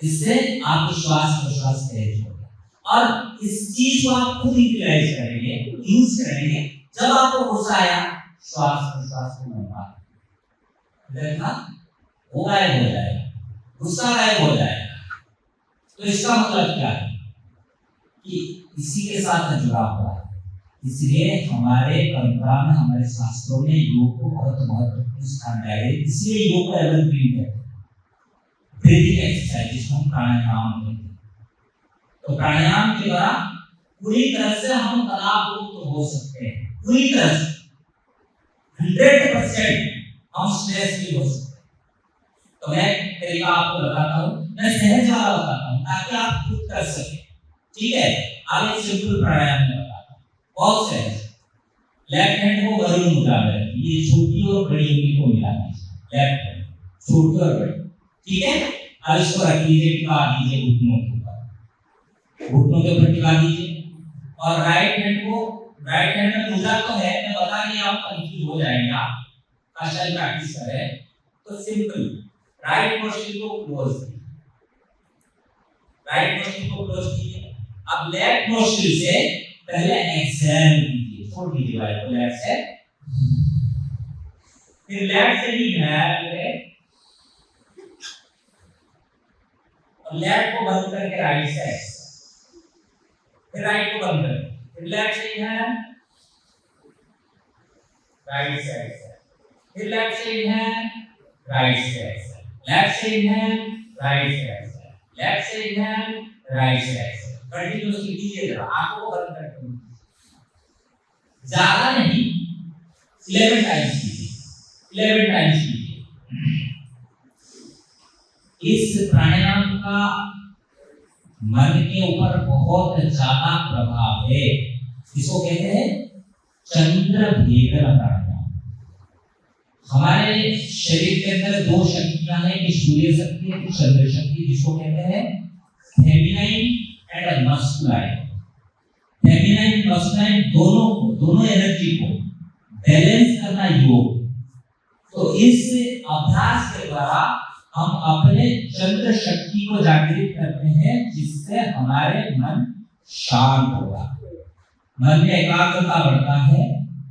इससे आपके श्वास प्रश्वास तेज हो गया। और इस चीज को आप खुद यूटिलाइज करेंगे, यूज करेंगे। जब आपको गुस्सा आया, श्वास प्रश्वास को लंबा देखना, वो गायब हो जाएगा, गुस्सा गायब हो जाएगा। तो इसका मतलब क्या है कि इसी के साथ जुड़ा हुआ है। इसलिए हमारे परंपरा में, हमारे शास्त्रों में योग को बहुत महत्वपूर्ण स्थान दिया है। इसलिए योग को एवरग्रीन कहते हैं, ब्रीदिंग एक्सरसाइज जिसको हम प्राणायाम कहते हैं। तो प्राणायाम के द्वारा पूरी तरह से हम तनाव मुक्त हो सकते हैं, पूरी तरह से 100% हम स्ट्रेस फ्री हो सकते हैं। तो मैं तरीका आपको बताता हूँ, मैं सहज वाला बताता हूँ ताकि आप खुद कर सकें। ठीक है, अब एक सिंपल प्राणायाम में बताता हूँ, बहुत सहज। लेफ्ट हैंड को वरुण मुद्रा में रखिए, ये छोटी और बड़ी उंगली को मिला दीजिए, लेफ्ट हैंड छोटी और बड़ी। ठीक है, अब इसको रख लीजिए, टिका दीजिए घुटनों के ऊपर, घुटनों के ऊपर टिका दीजिए। और राइट हैंड को, राइट हैंड में मुद्रा तो है, मैं बता नहीं, आप कंफ्यूज हो जाएंगे। आप आसान प्रैक्टिस करें तो सिंपल राइट नोस्ट्रिल को क्लोज कीजिए, राइट नोस्ट्रिल को क्लोज कीजिए। अब लेफ्ट नोस्ट्रिल से पहले एक्सहेल कीजिए, छोड़ दीजिए वायु को लेफ्ट से, फिर लेफ्ट से इनहेल करें और लेफ्ट को बंद करके राइट से एक्सहेल, फिर राइट को बंद करें, फिर लेफ्ट से इनहेल, राइट से एक्सहेल, फिर लेफ्ट से इनहेल, राइट से एक्सहेल, लेफ्ट से इनहेल, राइट से एक्सहेल, लेफ्ट से इनहेल, राइट से एक्सहेल। कंटिन्यूअसली कीजिए, जरा आंखों को बंद करके, ज्यादा नहीं, 11 टाइम्स कीजिए, 11 टाइम्स कीजिए। इस प्राणायाम का मन के ऊपर बहुत ज्यादा प्रभाव है। इसको कहते हैं चंद्र भेदन प्राणायाम। हमारे शरीर के अंदर दो शक्तियां हैं, कि सूर्य शक्ति है, चंद्र शक्ति, जिसको कहते हैं feminine and masculine. Feminine masculine दोनों एनर्जी को बैलेंस करना योग। तो इस अभ्यास के द्वारा हम अपने चंद्र शक्ति को जागृत करते हैं, जिससे हमारे मन शांत होगा, मन में एकाग्रता बढ़ता है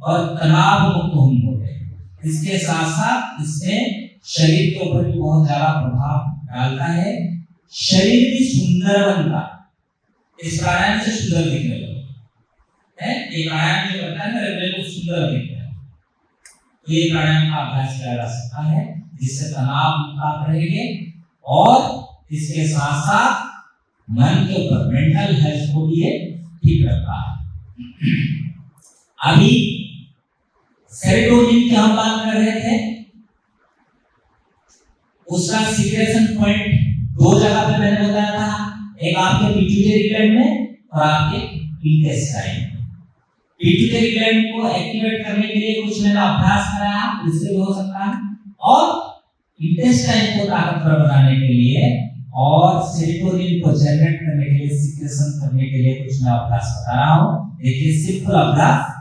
और तनाव मुक्त हम होते हैं। इसके साथ साथ इसमें शरीर के ऊपर भी बहुत ज्यादा प्रभाव डालता है, शरीर भी सुंदर बनता है। इस प्राणायाम से सुंदर दिखने लगता है, ये प्राणायाम जो करता है ना, बिल्कुल सुंदर दिखता है। तो ये प्राणायाम का अभ्यास किया जा सकता है, जिससे तनाव मुक्त रहेंगे और इसके साथ साथ मन के ऊपर मेंटल हेल्थ को भी ये ठीक रखता है। अभी सेरोटोनिन की हम बात कर रहे थे, उसका सीक्रेशन पॉइंट दो जगह पे मैंने बताया था, एक आपके पिट्यूटरी ग्लैंड में और आपके इंटेस्टाइन में। पिट्यूटरी ग्लैंड को एक्टिवेट करने के लिए कुछ मैंने अभ्यास कराया, इससे भी हो सकता है, और इंटेस्टाइन को ताकतवर बनाने के लिए और सेरोटोनिन को जनरेट करने के लिए, सीक्रेशन करने के लिए कुछ मैं अभ्यास बता रहा हूं। देखिए सिंपल अभ्यास,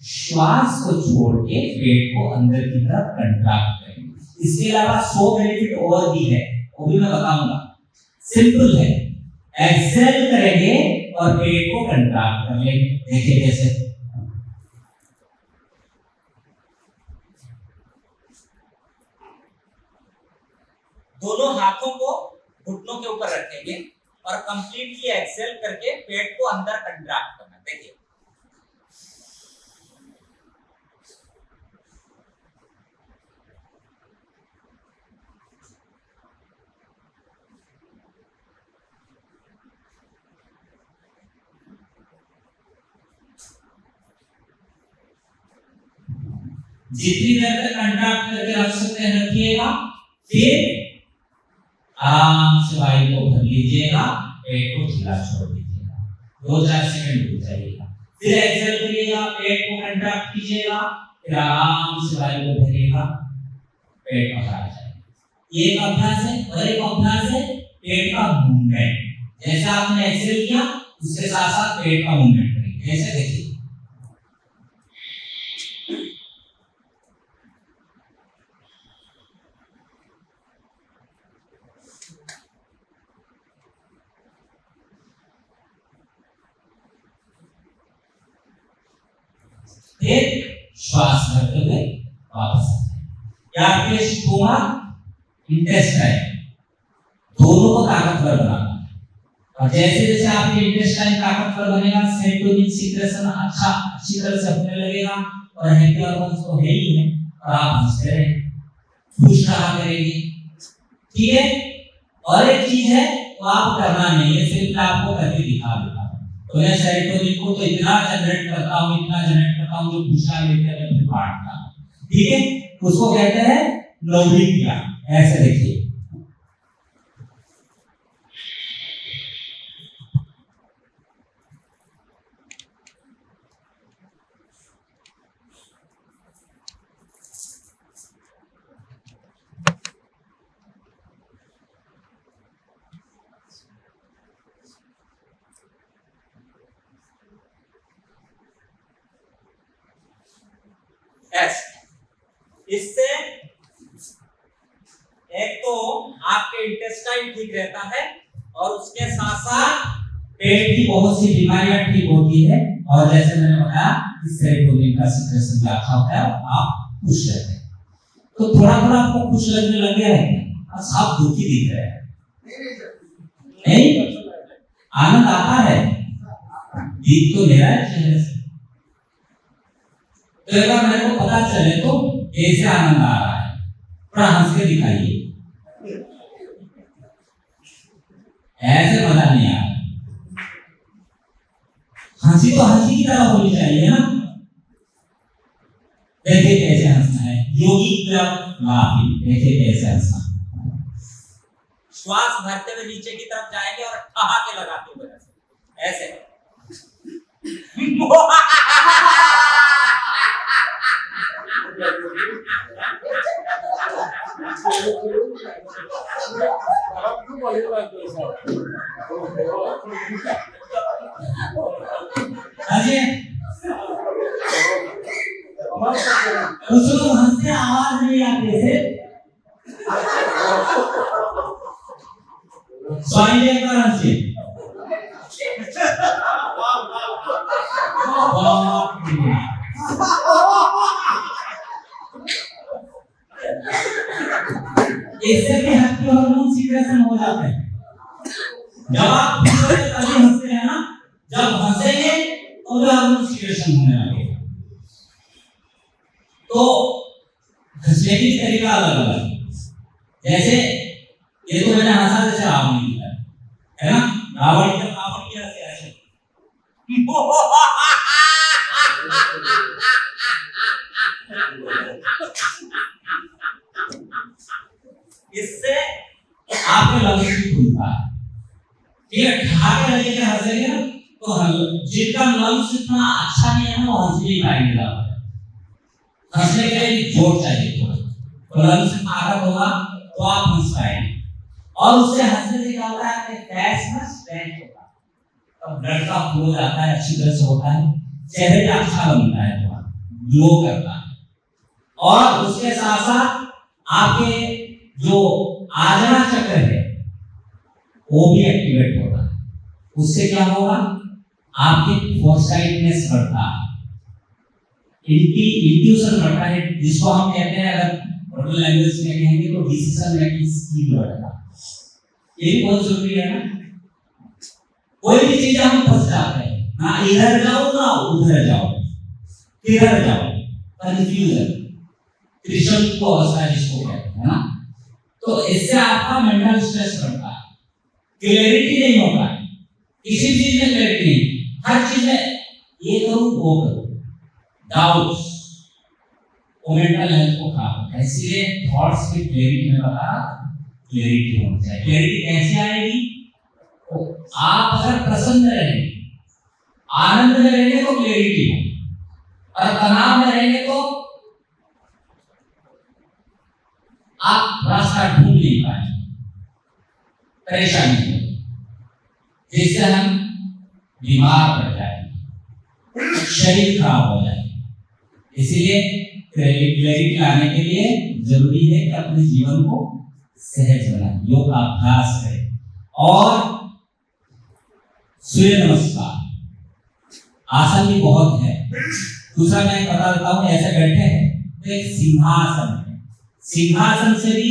श्वास को छोड़ के पेट को अंदर की तरफ कंट्रैक्ट करेंगे। इसके अलावा 100 बेनिफिट और भी है, वो भी मैं बताऊंगा। सिंपल है, एक्सहेल करेंगे और पेट को कंट्रैक्ट कर लेंगे। देखिए कैसे, दोनों हाथों को घुटनों के ऊपर रखेंगे और कंप्लीटली एक्सहेल करके पेट को अंदर कंट्रैक्ट करना। देखिए जितनी देर तक कंट्रैक्ट करके रख सकते हैं रखिएगा, फिर आराम से वायु को भर लीजिएगा, पेट को ढीला छोड़ दीजिएगा, 2-4 सेकंड रुक जाइएगा, फिर एक्सहेल करिएगा, पेट को कंट्रैक्ट कीजिएगा, फिर आराम से वायु को भरिएगा, पेट बाहर आ जाएगा। ये एक अभ्यास है। और एक अभ्यास है पेट का मूवमेंट। जैसे आपने एक्सहेल किया, उसके साथ साथ पेट का मूवमेंट करेंगे। जैसे देखिए, फिर श्वास करते हुए वापस आते हैं। आपके स्टोमक इंटेस्टाइन दोनों को ताकतवर बनाना है, और जैसे जैसे आपके इंटेस्टाइन ताकतवर बनेगा, सेरोटोनिन सीक्रेशन अच्छी तरह से होने लगेगा, और हैप्पी हार्मोन्स तो है ही है, और आप हंसते रहेंगे, खुश रहा करेंगे। ठीक है। और एक चीज है, तो आप करना नहीं है, सिर्फ मैं आपको करके दिखा देता हूँ। तो मैं सेरोटोनिन को तो इतना जनरेट करता हूँ जो खुशियां लेकर मैं फिर बांटता हूँ। ठीक है, उसको कहते हैं लोभी क्रिया। ऐसे देखिए, इससे एक तो आपके इंटेस्टाइन ठीक रहता है और उसके साथ साथ पेट की बहुत सी बीमारियां ठीक होती है। और जैसे मैंने बताया, इस सेरोटोनिन का सीक्रेशन ज्यादा होता है और आप खुश रहते हैं। तो थोड़ा थोड़ा आपको खुश लगने लग गया है क्या? आप दुखी दिख रहे हैं? नहीं, आनंद आता है, दीप तो मेरा है चेहरे से। तो एक बार मेरे को पता चले तो कैसे आनंद आ रहा है, थोड़ा हंस के दिखाइए। ऐसे मजा नहीं आ रहा। हंसी तो हंसी की तरह होनी चाहिए ना। देखिए कैसे हंसना है, योगी लाफिंग। देखिए कैसे हंसना, श्वास भरते हुए नीचे की तरफ जाएंगे और ठहाके लगाते हुए ऐसे कुछ लोग हंसते आवाज नहीं आती है। स्वामी एक बार हंसे, इससे भी हैप्पी हार्मोन सीक्रेशन हो जाते हैं। जब आप तभी हंसते हैं ना, जब हंसेंगे तो भी हार्मोन सीक्रेशन होने लगेगा। तो हंसने की तरीका अलग अलग, जैसे ये तो मैंने हंसा जैसे रावण की तरह है ना। रावण जब रावण की ऐसे ऐसे इससे आपके लंग्स भी खुलता है। ठीक है, ठहाके लगे के हंसेंगे ना तो जिनका लंग्स इतना अच्छा नहीं है ना, वो हंस नहीं पाएंगे। हंसने के लिए जोर चाहिए थोड़ा, तो लंग्स में ताकत होगा तो आप हंस पाएंगे। और उससे हंसने से क्या होता है, आपके फैट्स में स्ट्रेंथ होता है, तो ब्लड का फ्लो जाता है, अच्छी तरह से होता है, चेहरे का अच्छा बनता है, थोड़ा ग्लो करता है। और उसके साथ साथ आपके जो आज्ञा चक्र है वो भी एक्टिवेट होता है। उससे क्या होगा, आपके फोरसाइटनेस बढ़ता है, इंट्यूशन बढ़ता है, जिसको हम कहते हैं, अगर मॉडर्न लैंग्वेज में कहेंगे तो डिसीजन मेकिंग स्किल बढ़ता है। ये भी बहुत जरूरी है ना। कोई भी चीज हम फंस जाते हैं ना, इधर जाओ ना उधर जाओ, किधर जाओ, कंफ्यूजन, त्रिशंकु को अवस्था जिसको कहते हैं ना। तो इससे आपका मेंटल स्ट्रेस बढ़ता है, क्लैरिटी नहीं होता है, किसी चीज में क्लैरिटी नहीं, हर चीज में ये करूं वो करूं, डाउट्स, वो मेंटल हेल्थ को खराब करता है। इसलिए थॉट्स की क्लैरिटी में बता, क्लैरिटी होनी चाहिए। क्लैरिटी कैसे आएगी, तो आप अगर प्रसन्न रहेंगे, आनंद में रहेंगे तो क्लैरिटी होगी, और तनाव में रहेंगे तो आप रास्ता ढूंढ नहीं पाएंगे, परेशानी होगी, जिससे हम बीमार पड़ जाएंगे, शरीर खराब हो जाएगा। इसीलिए क्लैरिटी लाने के लिए जरूरी है कि अपने जीवन को सहज बनाएं, योग का अभ्यास करें। और सूर्य नमस्कार आसन भी बहुत है। दूसरा मैं बता देता हूं, ऐसे बैठे हैं तो एक सिंहासन है, सिंहासन से भी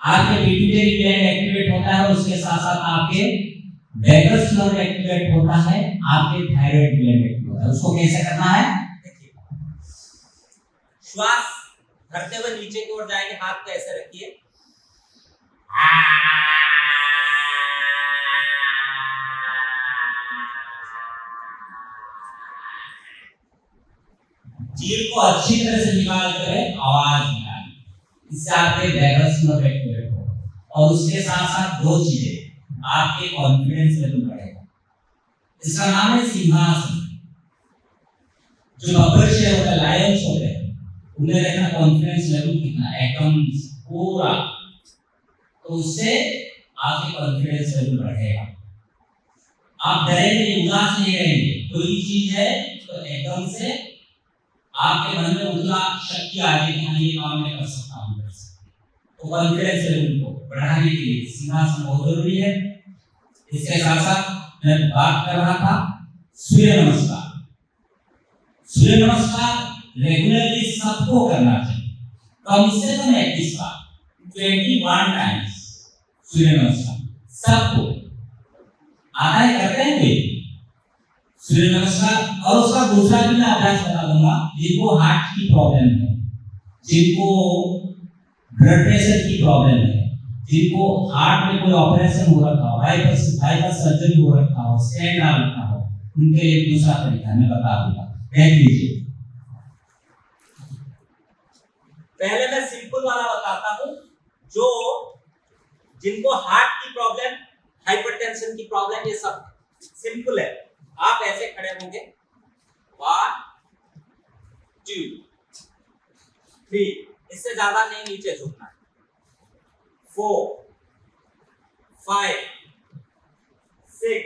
आपके पिट्यूटरी ग्लैंड एक्टिवेट होता है, और उसके साथ साथ आपके वेगस नर्व एक्टिवेट होता है, आपके थायराइड ग्लैंड एक्टिवेट होता है। उसको कैसे करना है, श्वास भरते हुए नीचे की ओर जाएंगे, हाथ को ऐसे रखिए, जीभ को अच्छी तरह से निकाल कर आवाज निकाली, इससे आपके वैगस नर्व एक्टिवेट हो। और उसके साथ साथ दो चीजें, आपके कॉन्फिडेंस लेवल बढ़ेगा। इसका नाम है सिंहासन। जो बब्बर शेर होता है, लायंस होते हैं, उन्हें देखना कॉन्फिडेंस लेवल कितना एकदम पूरा, तो उससे आपके कॉन्फिडेंस लेवल बढ़ेगा। आप डरेंगे, उदास नहीं रहेंगे। कोई चीज है तो एकदम से आपके मन में उतना शक्ति आ जाए कि हाँ ये काम मैं कर सकता हूँ। तो कॉन्फिडेंस लेवल को बढ़ाने के लिए सिंहासन बहुत जरूरी है। इसके साथ साथ मैं बात कर रहा था सूर्य नमस्कार। सूर्य नमस्कार रेगुलरली सबको करना चाहिए, कम से कम 21 बार, 21 टाइम्स सूर्य नमस्कार सबको आता है, करते हैं कोई सूर्य नमस्कार। और उसका दूसरा भी मैं अभ्यास बता दूंगा। जिनको हार्ट की प्रॉब्लम है, जिनको ब्लड प्रेशर की प्रॉब्लम है, जिनको हार्ट में कोई ऑपरेशन हो रखा हो, बाईपास सर्जरी हो रखा हो, स्टेंट डाल रखा हो, उनके लिए दूसरा तरीका मैं बता दूंगा, देख लीजिए। पहले मैं सिंपल वाला बताता हूं, जो जिनको हार्ट की प्रॉब्लम, हाइपरटेंशन की प्रॉब्लम, ये सब सिंपल है। आप ऐसे खड़े होंगे, 1 2 3, इससे ज्यादा नहीं नीचे झुकना है, 4 5 6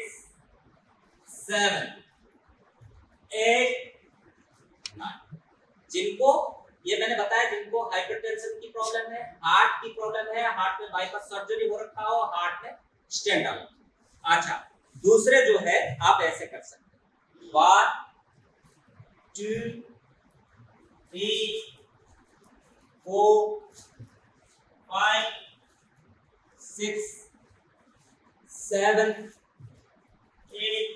7 8 9। जिनको ये मैंने बताया, जिनको हाइपरटेंशन की प्रॉब्लम है, हार्ट की प्रॉब्लम है, हार्ट में बाईपास सर्जरी हो रखा हो, हार्ट में स्टेंट डालो। अच्छा, दूसरे जो है आप ऐसे कर सकते हैं, 1 2 3 4 5 6 7 8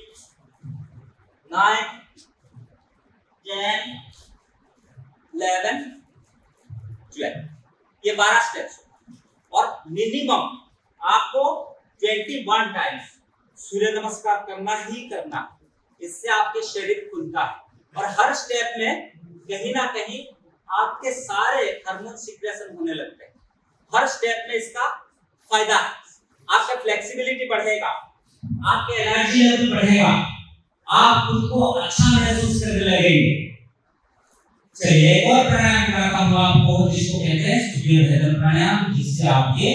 9 10 11 12। ये 12 स्टेप्स। और मिनिमम आपको 21 टाइम्स सूर्य नमस्कार करना ही करना। इससे आपके शरीर खुलता है और हर स्टेप में कहीं ना कहीं आपके सारे हार्मोन सिक्रेशन होने लगते हैं। हर स्टेप में इसका फायदा है। आपका फ्लेक्सिबिलिटी बढ़ेगा, आपके एनर्जी लेवल बढ़ेगा, आप खुद को अच्छा महसूस करने लगेंगे। चलिए एक और प्राणायाम कराता हूं आपको, जिसको कहते हैं सूर्य भेदन प्राणायाम, जिससे आपके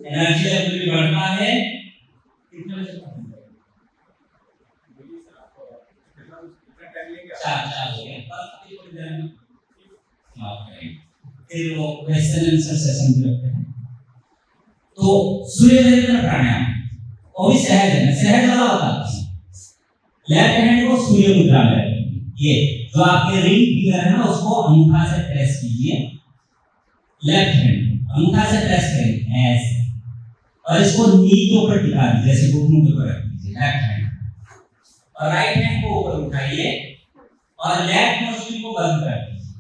एनर्जी लेवल भी बढ़ता है। कितने बजे तक चार हो गया, फिर वो क्वेश्चन आंसर सेशन भी रखते हैं। तो सूर्य भेदन प्राणायाम वो भी सहज है, सहज वाला होता है। लेफ्ट हैंड को सूर्य मुद्रा में रखेंगे, ये जो आपके रिंग फिंगर है ना, उसको अंगूठा से प्रेस कीजिए। लेफ्ट हैंड अंगूठा से प्रेस करेंगे ऐसे, और इसको नी के ऊपर टिका दीजिए, जैसे घुटनों के ऊपर रख दीजिए लेफ्ट हैंड, और राइट हैंड को ऊपर उठाइए और लेफ्ट नोस्ट्रिल को बंद कर दीजिए,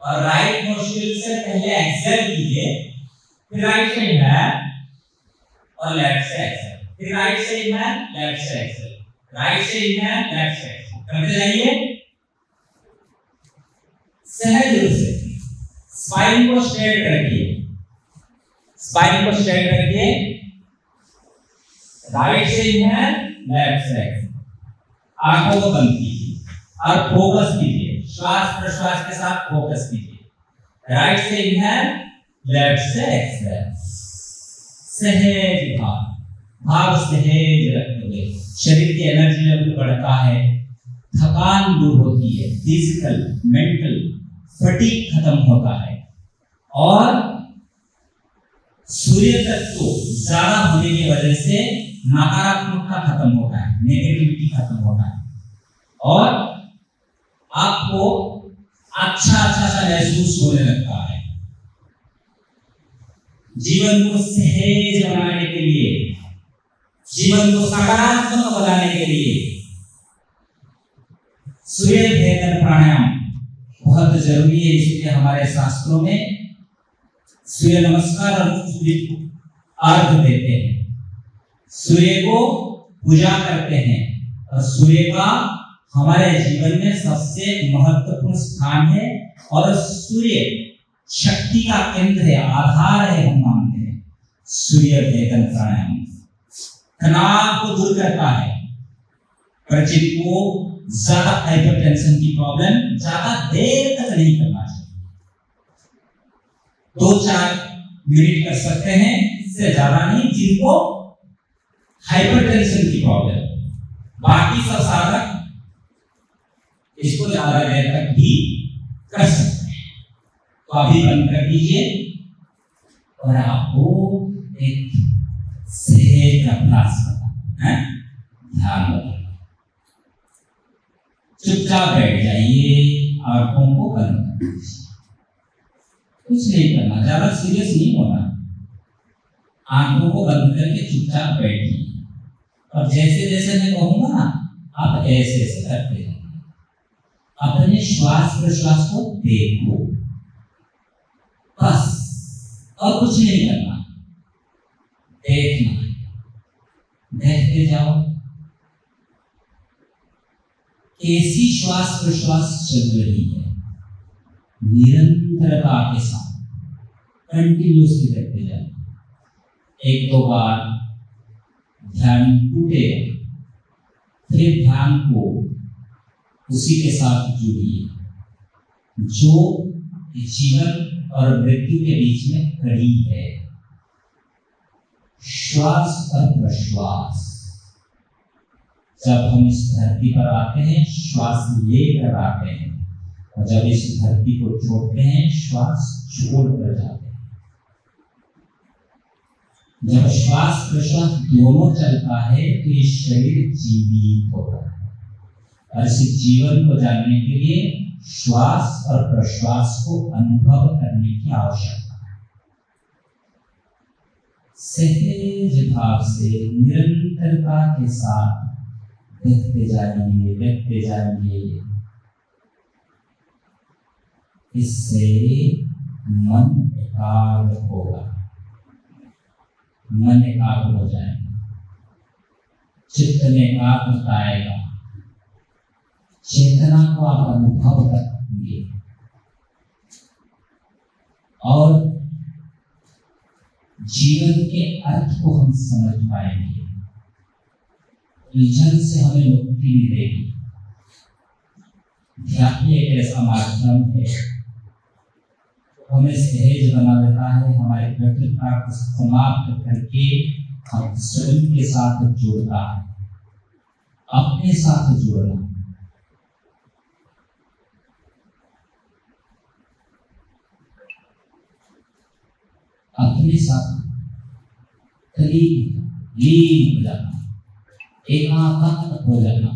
और राइट नोस्ट्रिल से पहले एक्सहेल कीजिए, फिर राइट से इनहेल और लेफ्ट से एक्सहेल, फिर राइट से इनहेल, लेफ्ट से एक्सहेल, राइट से इनहेल, लेफ्ट से एक्सहेल करते जाइए सहज रूप से। स्पाइन को स्ट्रेट रखिए, स्पाइन को स्ट्रेट रखिए, राइट से इनहेल, लेफ्ट से एक्सहेल, आंखों को बंद कीजिए और फोकस कीजिए, श्वास प्रश्वास के साथ फोकस कीजिए। राइट से इनहेल, लेफ्ट से एक्सहेल, सहज भाव सहज रखते हुए शरीर की एनर्जी लेवल बढ़ता है, थकान दूर होती है, फिजिकल मेंटल फटीग खत्म होता है, और सूर्य तत्व ज्यादा होने की वजह से नकारात्मकता खत्म होता है, नेगेटिविटी खत्म होता है, और आपको अच्छा अच्छा सा महसूस होने लगता है। जीवन को सहज बनाने के लिए, जीवन को सकारात्मक बनाने के लिए सूर्य भेदन प्राणायाम बहुत जरूरी है। इसलिए हमारे शास्त्रों में सूर्य नमस्कार और सूर्य को अर्घ देते हैं, सूर्य को पूजा करते हैं और सूर्य का हमारे जीवन में सबसे महत्वपूर्ण स्थान है और सूर्य शक्ति का केंद्र है, आधार है। हम मानते हैं सूर्य भेदन प्राणायाम तनाव को दूर करता है। पर जिनको ज्यादा हाइपरटेंशन की प्रॉब्लम ज्यादा देर तक नहीं करना चाहिए, 2-4 मिनट कर सकते हैं, इससे ज्यादा नहीं। जिनको हाइपरटेंशन की प्रॉब्लम, बाकी सब साधक इसको ज्यादा देर तक भी कर सकते हैं। तो अभी बंद कर दीजिए और आपको एक सहज अभ्यास करना है। ध्यान रखिए, चुपचाप बैठ जाइए, आंखों को बंद कर दीजिए, कुछ नहीं करना, ज्यादा सीरियस नहीं होना। आंखों को बंद करके चुपचाप बैठिए और जैसे जैसे मैं कहूंगा ना, आप ऐसे ऐसे करते जाइए। अपने श्वास प्रश्वास को देखो, बस, और कुछ नहीं करना, देखना, देखते जाओ कैसी श्वास प्रश्वास चल रही है। निरंतरता के साथ कंटिन्यूअसली देखते जाओ। 1-2 बार ध्यान टूटेगा, फिर ध्यान को उसी के साथ जुड़िए जो जीवन और मृत्यु के बीच में खड़ी है। श्वास और प्रश्वास, जब हम इस धरती पर आते हैं श्वास लेकर आते हैं, और जब इस धरती को छोड़ते हैं श्वास छोड़कर जाते हैं। जब श्वास प्रश्वास दोनों चलता है तो ये शरीर जीवित होता है। और इस जीवन को जानने के लिए श्वास और प्रश्वास को अनुभव करने की आवश्यकता है। सहज भाव से निरंतरता के साथ देखते जाएंगे, देखते जाएंगे। इससे मन एकाग्र होगा, मन एकाग्र हो जाएगा, चित्त में एकाग्रता आएगा, चेतना को आप अनुभव करेंगे और जीवन के अर्थ को हम समझ पाएंगे। उलझन से हमें मुक्ति मिलेगी। ध्यान एक ऐसा माध्यम है, हमें सहज बना देता है, हमारे व्यक्तित्व को समाप्त करके हम स्वयं के साथ जोड़ता है, अपने साथ जोड़ना। अपने साथ लीन हो जाना, एकांत हो जाना।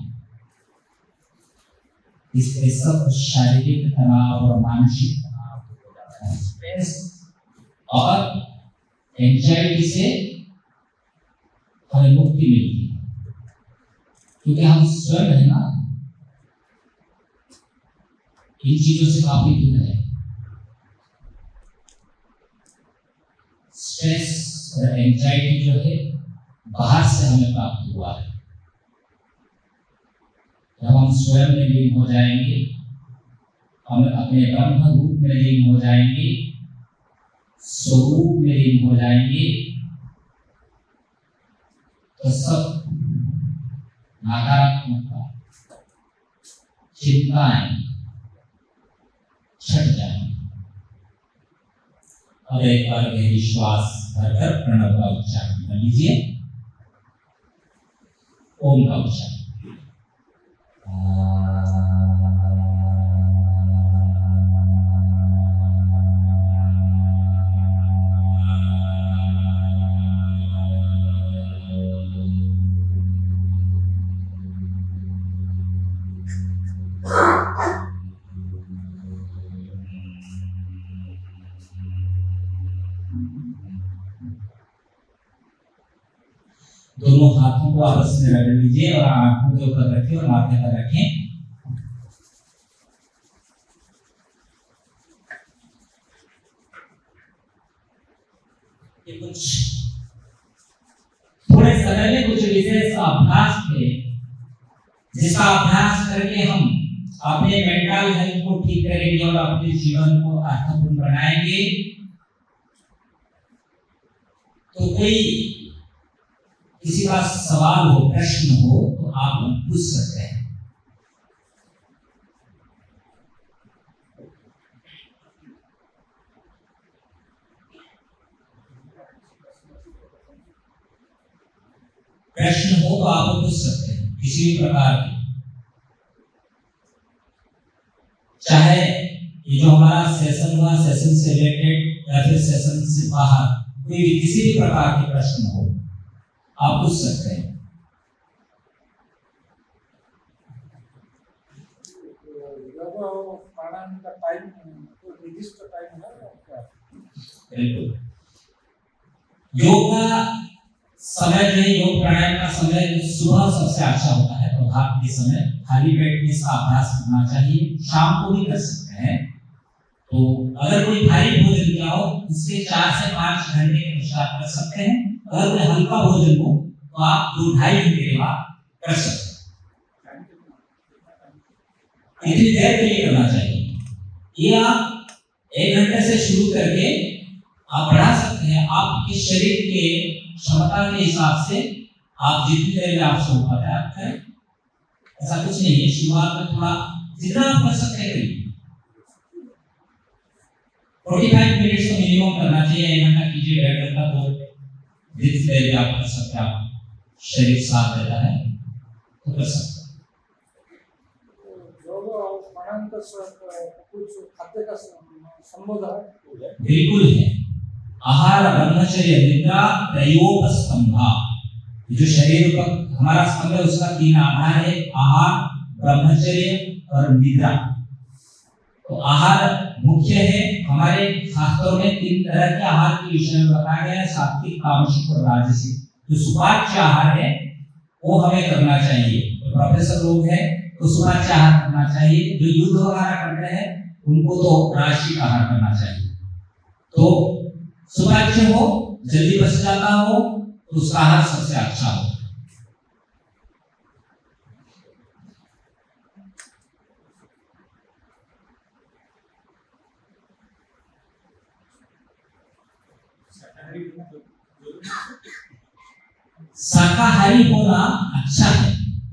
इससे सब शारीरिक तनाव और मानसिक तनाव हो जाता है, स्ट्रेस और एंजाइटी से हमें मुक्ति मिलती है, क्योंकि हम स्वयं है ना, इन चीजों से काफी दूर है। स्ट्रेस और एंजाइटी जो है बाहर से हमें प्राप्त हुआ है। जब हम स्वयं में लीन हो जाएंगे, हम अपने ब्रह्म रूप में लीन हो जाएंगे, स्वरूप में लीन हो जाएंगे, तो सब नकारात्मकता, चिंताएं छट जाएंगी। और एक बार गहरी श्वास भरकर प्रणव का उच्चारण कर लीजिए। ओम का उच्चारण। दोनों हाथों को आपस में रगड़ लीजिए और आंखों के ऊपर रखें और माथे पर रखें। ये कुछ थोड़े समय में कुछ विशेष अभ्यास थे जिसका अभ्यास करके हम अपने मेंटल हेल्थ को ठीक करेंगे और अपने जीवन को अर्थपूर्ण बनाएंगे। तो कोई किसी का सवाल हो, प्रश्न हो तो आप पूछ सकते हैं। प्रश्न हो तो आप पूछ सकते हैं किसी भी प्रकार के, चाहे ये जो हमारा सेशन हुआ सेशन से रिलेटेड या फिर सेशन से बाहर कोई भी किसी भी प्रकार के प्रश्न हो आप पूछ सकते हैं। बिल्कुल, योग का समय जो है, योग प्राणायाम का समय सुबह सबसे अच्छा होता है। प्रभात के समय खाली पेट में इसका अभ्यास करना चाहिए। शाम को भी कर सकते हैं। तो अगर कोई भारी भोजन किया हो उसके 4 से 5 घंटे के पश्चात कर सकते हैं। अगर कोई हल्का भोजन हो तो आप 2-2.5 घंटे के बाद कर सकते हैं। इतनी देर के लिए करना चाहिए। ये आप 1 घंटे से शुरू करके आप बढ़ा सकते हैं। आपके शरीर के क्षमता के हिसाब से आप जितनी देर में आपसे हो पाता है आप करें। ऐसा कुछ नहीं है। शुरुआत में थोड़ा जितना आप कर सकते हैं 45 मिनट तो मिनिमम करना चाहिए। 1 घंटा कीजिए, 1.5 घंटा तो जितनी देर में आप कर सकते हैं, आप शरीर साथ रहता है तो कर सकते हैं। बिल्कुल है। आहार, ब्रह्मचर्य, निद्रा, त्रयोप स्तंभा। जो शरीर का हमारा स्तंभ है उसका 3 आधार है, आहार, ब्रह्मचर्य और निद्रा। तो आहार मुख्य है। हमारे शास्त्रों में 3 तरह के आहार के विषय में बताया गया है, सात्विक, तामसिक और राजसिक। जो सुपाच्य आहार है वो हमें करना चाहिए। तो प्रोफेसर लोग हैं तो सुपाच्य आहार करना चाहिए। जो युद्ध वगैरह करते हैं उनको तो राजसिक आहार करना चाहिए। तो सुपाच्य हो, जल्दी बच जाता हो तो उसका आहार सबसे अच्छा हो। शाकाहारी होना अच्छा है,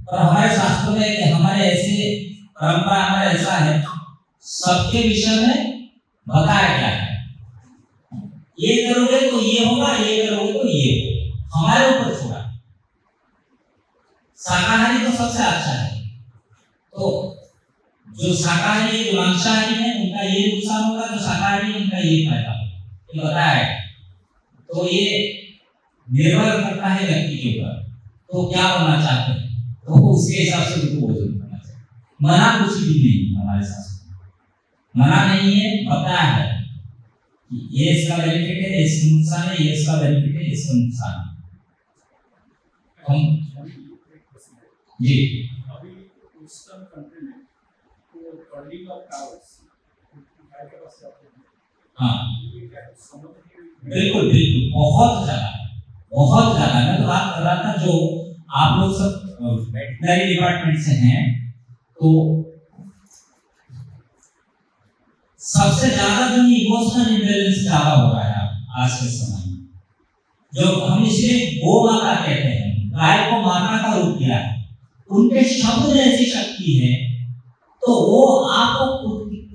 और हमारे शास्त्रों में कि हमारे ऐसे परंपरा हमारे ऐसा है, सबके विषय में बताया गया है। ये करोगे तो ये होगा, ये करोगे तो ये होगा। हमारे ऊपर छोड़ा। शाकाहारी तो सबसे अच्छा है। तो जो शाकाहारी है, जो मांसाहारी है, उनका ये नुकसान होगा, जो शाकाहारी है उनका ये फायदा होगा। ये बताया है। तो ये निर्भर करता है व्यक्ति के ऊपर, तो क्या बनना चाहते हैं तो उसके हिसाब से उनको भोजन करना चाहिए। मना कुछ भी नहीं हमारे साथ, मना नहीं है, बताया है कि ये इसका बेनिफिट है, इसका नुकसान है, ये इसका बेनिफिट है, इसका नुकसान है। हम जी अभी ईस्टर्न कंट्री में तो बर्डिंग ऑफ काउस हाँ बिल्कुल बिल्कुल, बहुत ज्यादा मैं तो बात कर रहा था जो आप लोग सब वेटनरी डिपार्टमेंट से हैं, तो सबसे ज्यादा जो इमोशनल इंटेलिजेंस ज्यादा हो रहा है आज के समय में। जो हम इसे गो माता कहते हैं, गाय को माता का रूप दिया है, उनके शब्द में ऐसी शक्ति है, तो वो आपको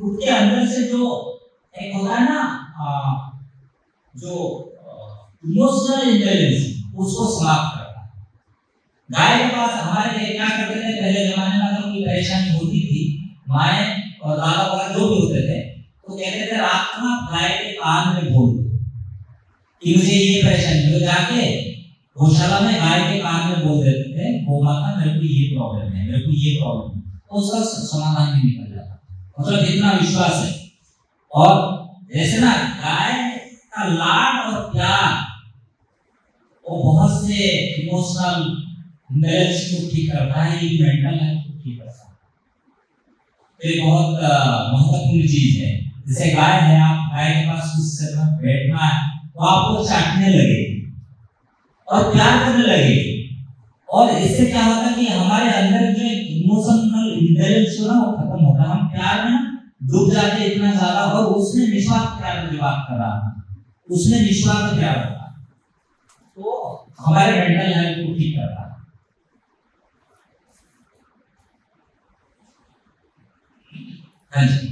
उनके अंदर से जो एक होता है ना, जो इमोशनल इंटेलिजेंस उसको समाप्त करता है। गाय के पास हमारे लिए क्या करते थे पहले जमाने में, अगर कोई परेशानी होती थी, माए और दादा वगैरह जो भी होते थे, तो कहते थे रात को गाय के कान में बोल दो कि मुझे ये परेशानी हो। जाके गौशाला में गाय के कान में बोल देते थे, गौ माता मेरे को ये प्रॉब्लम है, मेरे को ये प्रॉब्लम है, तो उसका समाधान भी निकल जाता। मतलब इतना विश्वास है। और जैसे ना गाय का लाड और प्यार वो बहुत से इमोशनल बैलेंस को ठीक करता है, ये मेंटल हेल्थ को ठीक करता है। ये बहुत महत्वपूर्ण चीज है। जैसे गाय है, आप गाय के पास कुछ समय बैठना है तो आपको चाटने लगे और प्यार करने लगे, और इससे क्या होता है कि हमारे अंदर जो इंटरेस्ट हो ना वो खत्म होता है। हम प्यार में डूब जाते इतना ज्यादा, और उसने निस्वार्थ प्यार में बात कर रहा, उसने निस्वार्थ प्यार होता तो हमारे मेंटल हेल्थ को ठीक करता है। हाँ जी,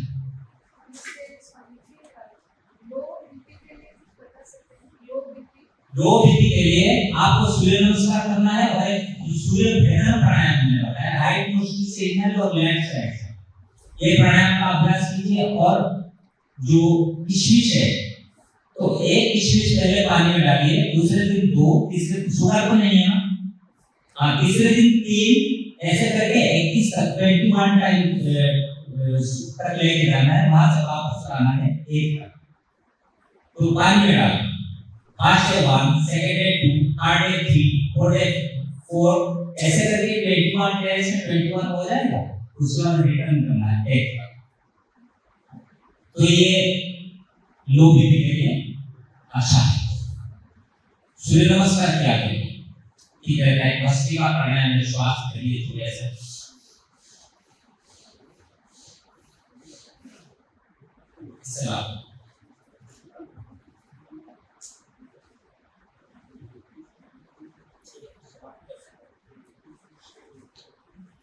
लो बीपी के लिए आपको सूर्य नमस्कार करना है और एक सूर्य भ्रमण प्राणायाम मैंने बताया, राइट नोस्ट्रिल से इनहेल और लेफ्ट साइड से ये प्राणायाम का अभ्यास कीजिए। और जो किशमिश है तो एक किशमिश पहले पानी में डालिए, दूसरे दिन 2, तीसरे दिन शुगर तो नहीं है ना, हाँ तीसरे दिन 3, ऐसे करके 21 तक 21 टाइम तक लेके जाना है, वहां से वापस आना है 1 तक। तो पानी में डालिए, first day 1, second day 2, third day 3, fourth day 4, ऐसे करके 21 डेज में 21 हो जाएगा। उसके बाद रिटर्न करना है 1 तक। तो ये लो बीपी के लिए अच्छा है। सूर्य नमस्कार क्या करें, ठीक रहता है। भस्त्रिका प्राणायाम में श्वास के लिए थोड़ा ऐसा सलाम।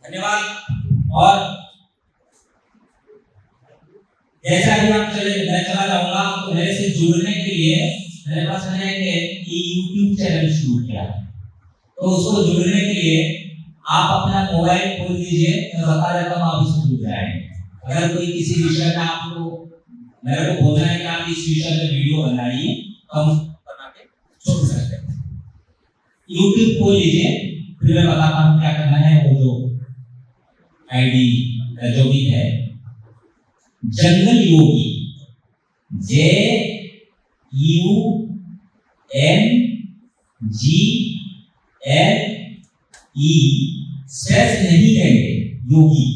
धन्यवाद। और जैसा कि हम मैं चला जाऊंगा तो मेरे से जुड़ने के लिए मेरे पास मैंने एक YouTube चैनल शुरू किया, तो उसको जुड़ने के लिए आप अपना मोबाइल खोल दीजिए, मैं बता देता हूँ, आप उसमें जुड़ जाएंगे। अगर कोई किसी विषय में आपको मेरे को बोलना है कि आप इस विषय में वीडियो बनाइए, तो हम बना के छोड़ सकते हैं। YouTube खोल लीजिए, फिर मैं बताता हूँ क्या करना है। वो जो आईडी जो भी है जंगल योगी, JUNGLE स्ट्रेस नहीं कहेंगे, योगी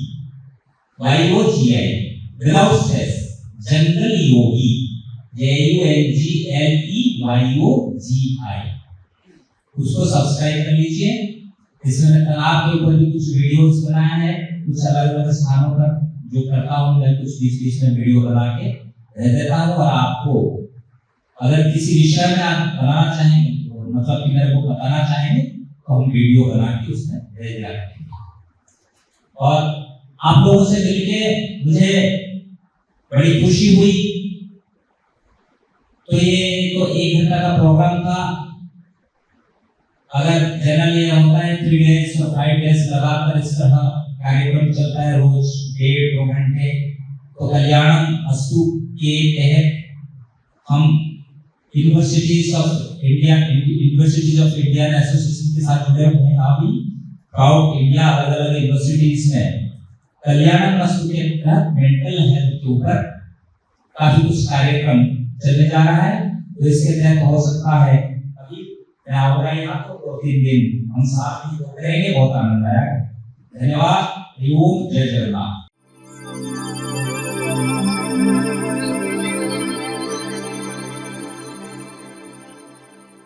YOGI विदाउट स्ट्रेस, जंगल योगी JUNGLEYOGI, उसको सब्सक्राइब कर लीजिए। इसमें तनाव के ऊपर भी कुछ वीडियोस बनाया है, कुछ अलग अलग स्थानों पर जो करता हूँ मैं, कुछ बीच में वीडियो बना के दे देता हूँ। और आपको अगर किसी विषय में आप बनाना चाहेंगे, मतलब कि मेरे को बताना चाहेंगे, तो हम वीडियो बना के उसमें दे दिया करेंगे। और आप लोगों से मिलके मुझे बड़ी खुशी हुई। तो ये तो 1 घंटा का प्रोग्राम था। अगर जनरल ये होता है 3 डेज और 5 डेज लगातार इस तरह कार्यक्रम चलता है, रोज 1.5-2 घंटे। तो कल्याणम अस्तु के तहत हम यूनिवर्सिटीज ऑफ इंडिया एसोसिएशन के साथ जुड़े हुए हैं। अभी थ्राउट इंडिया अलग अलग यूनिवर्सिटीज में कल्याणम अस्तु के तहत मेंटल हेल्थ के ऊपर काफी कुछ कार्यक्रम चलने जा रहा है। तो इसके तहत हो सकता है अभी मैं आऊंगा यहाँ तो 2-3 दिन हम साथ ही करेंगे, बहुत आनंद आया। धन्यवाद। ओम जय जगन्नाथ।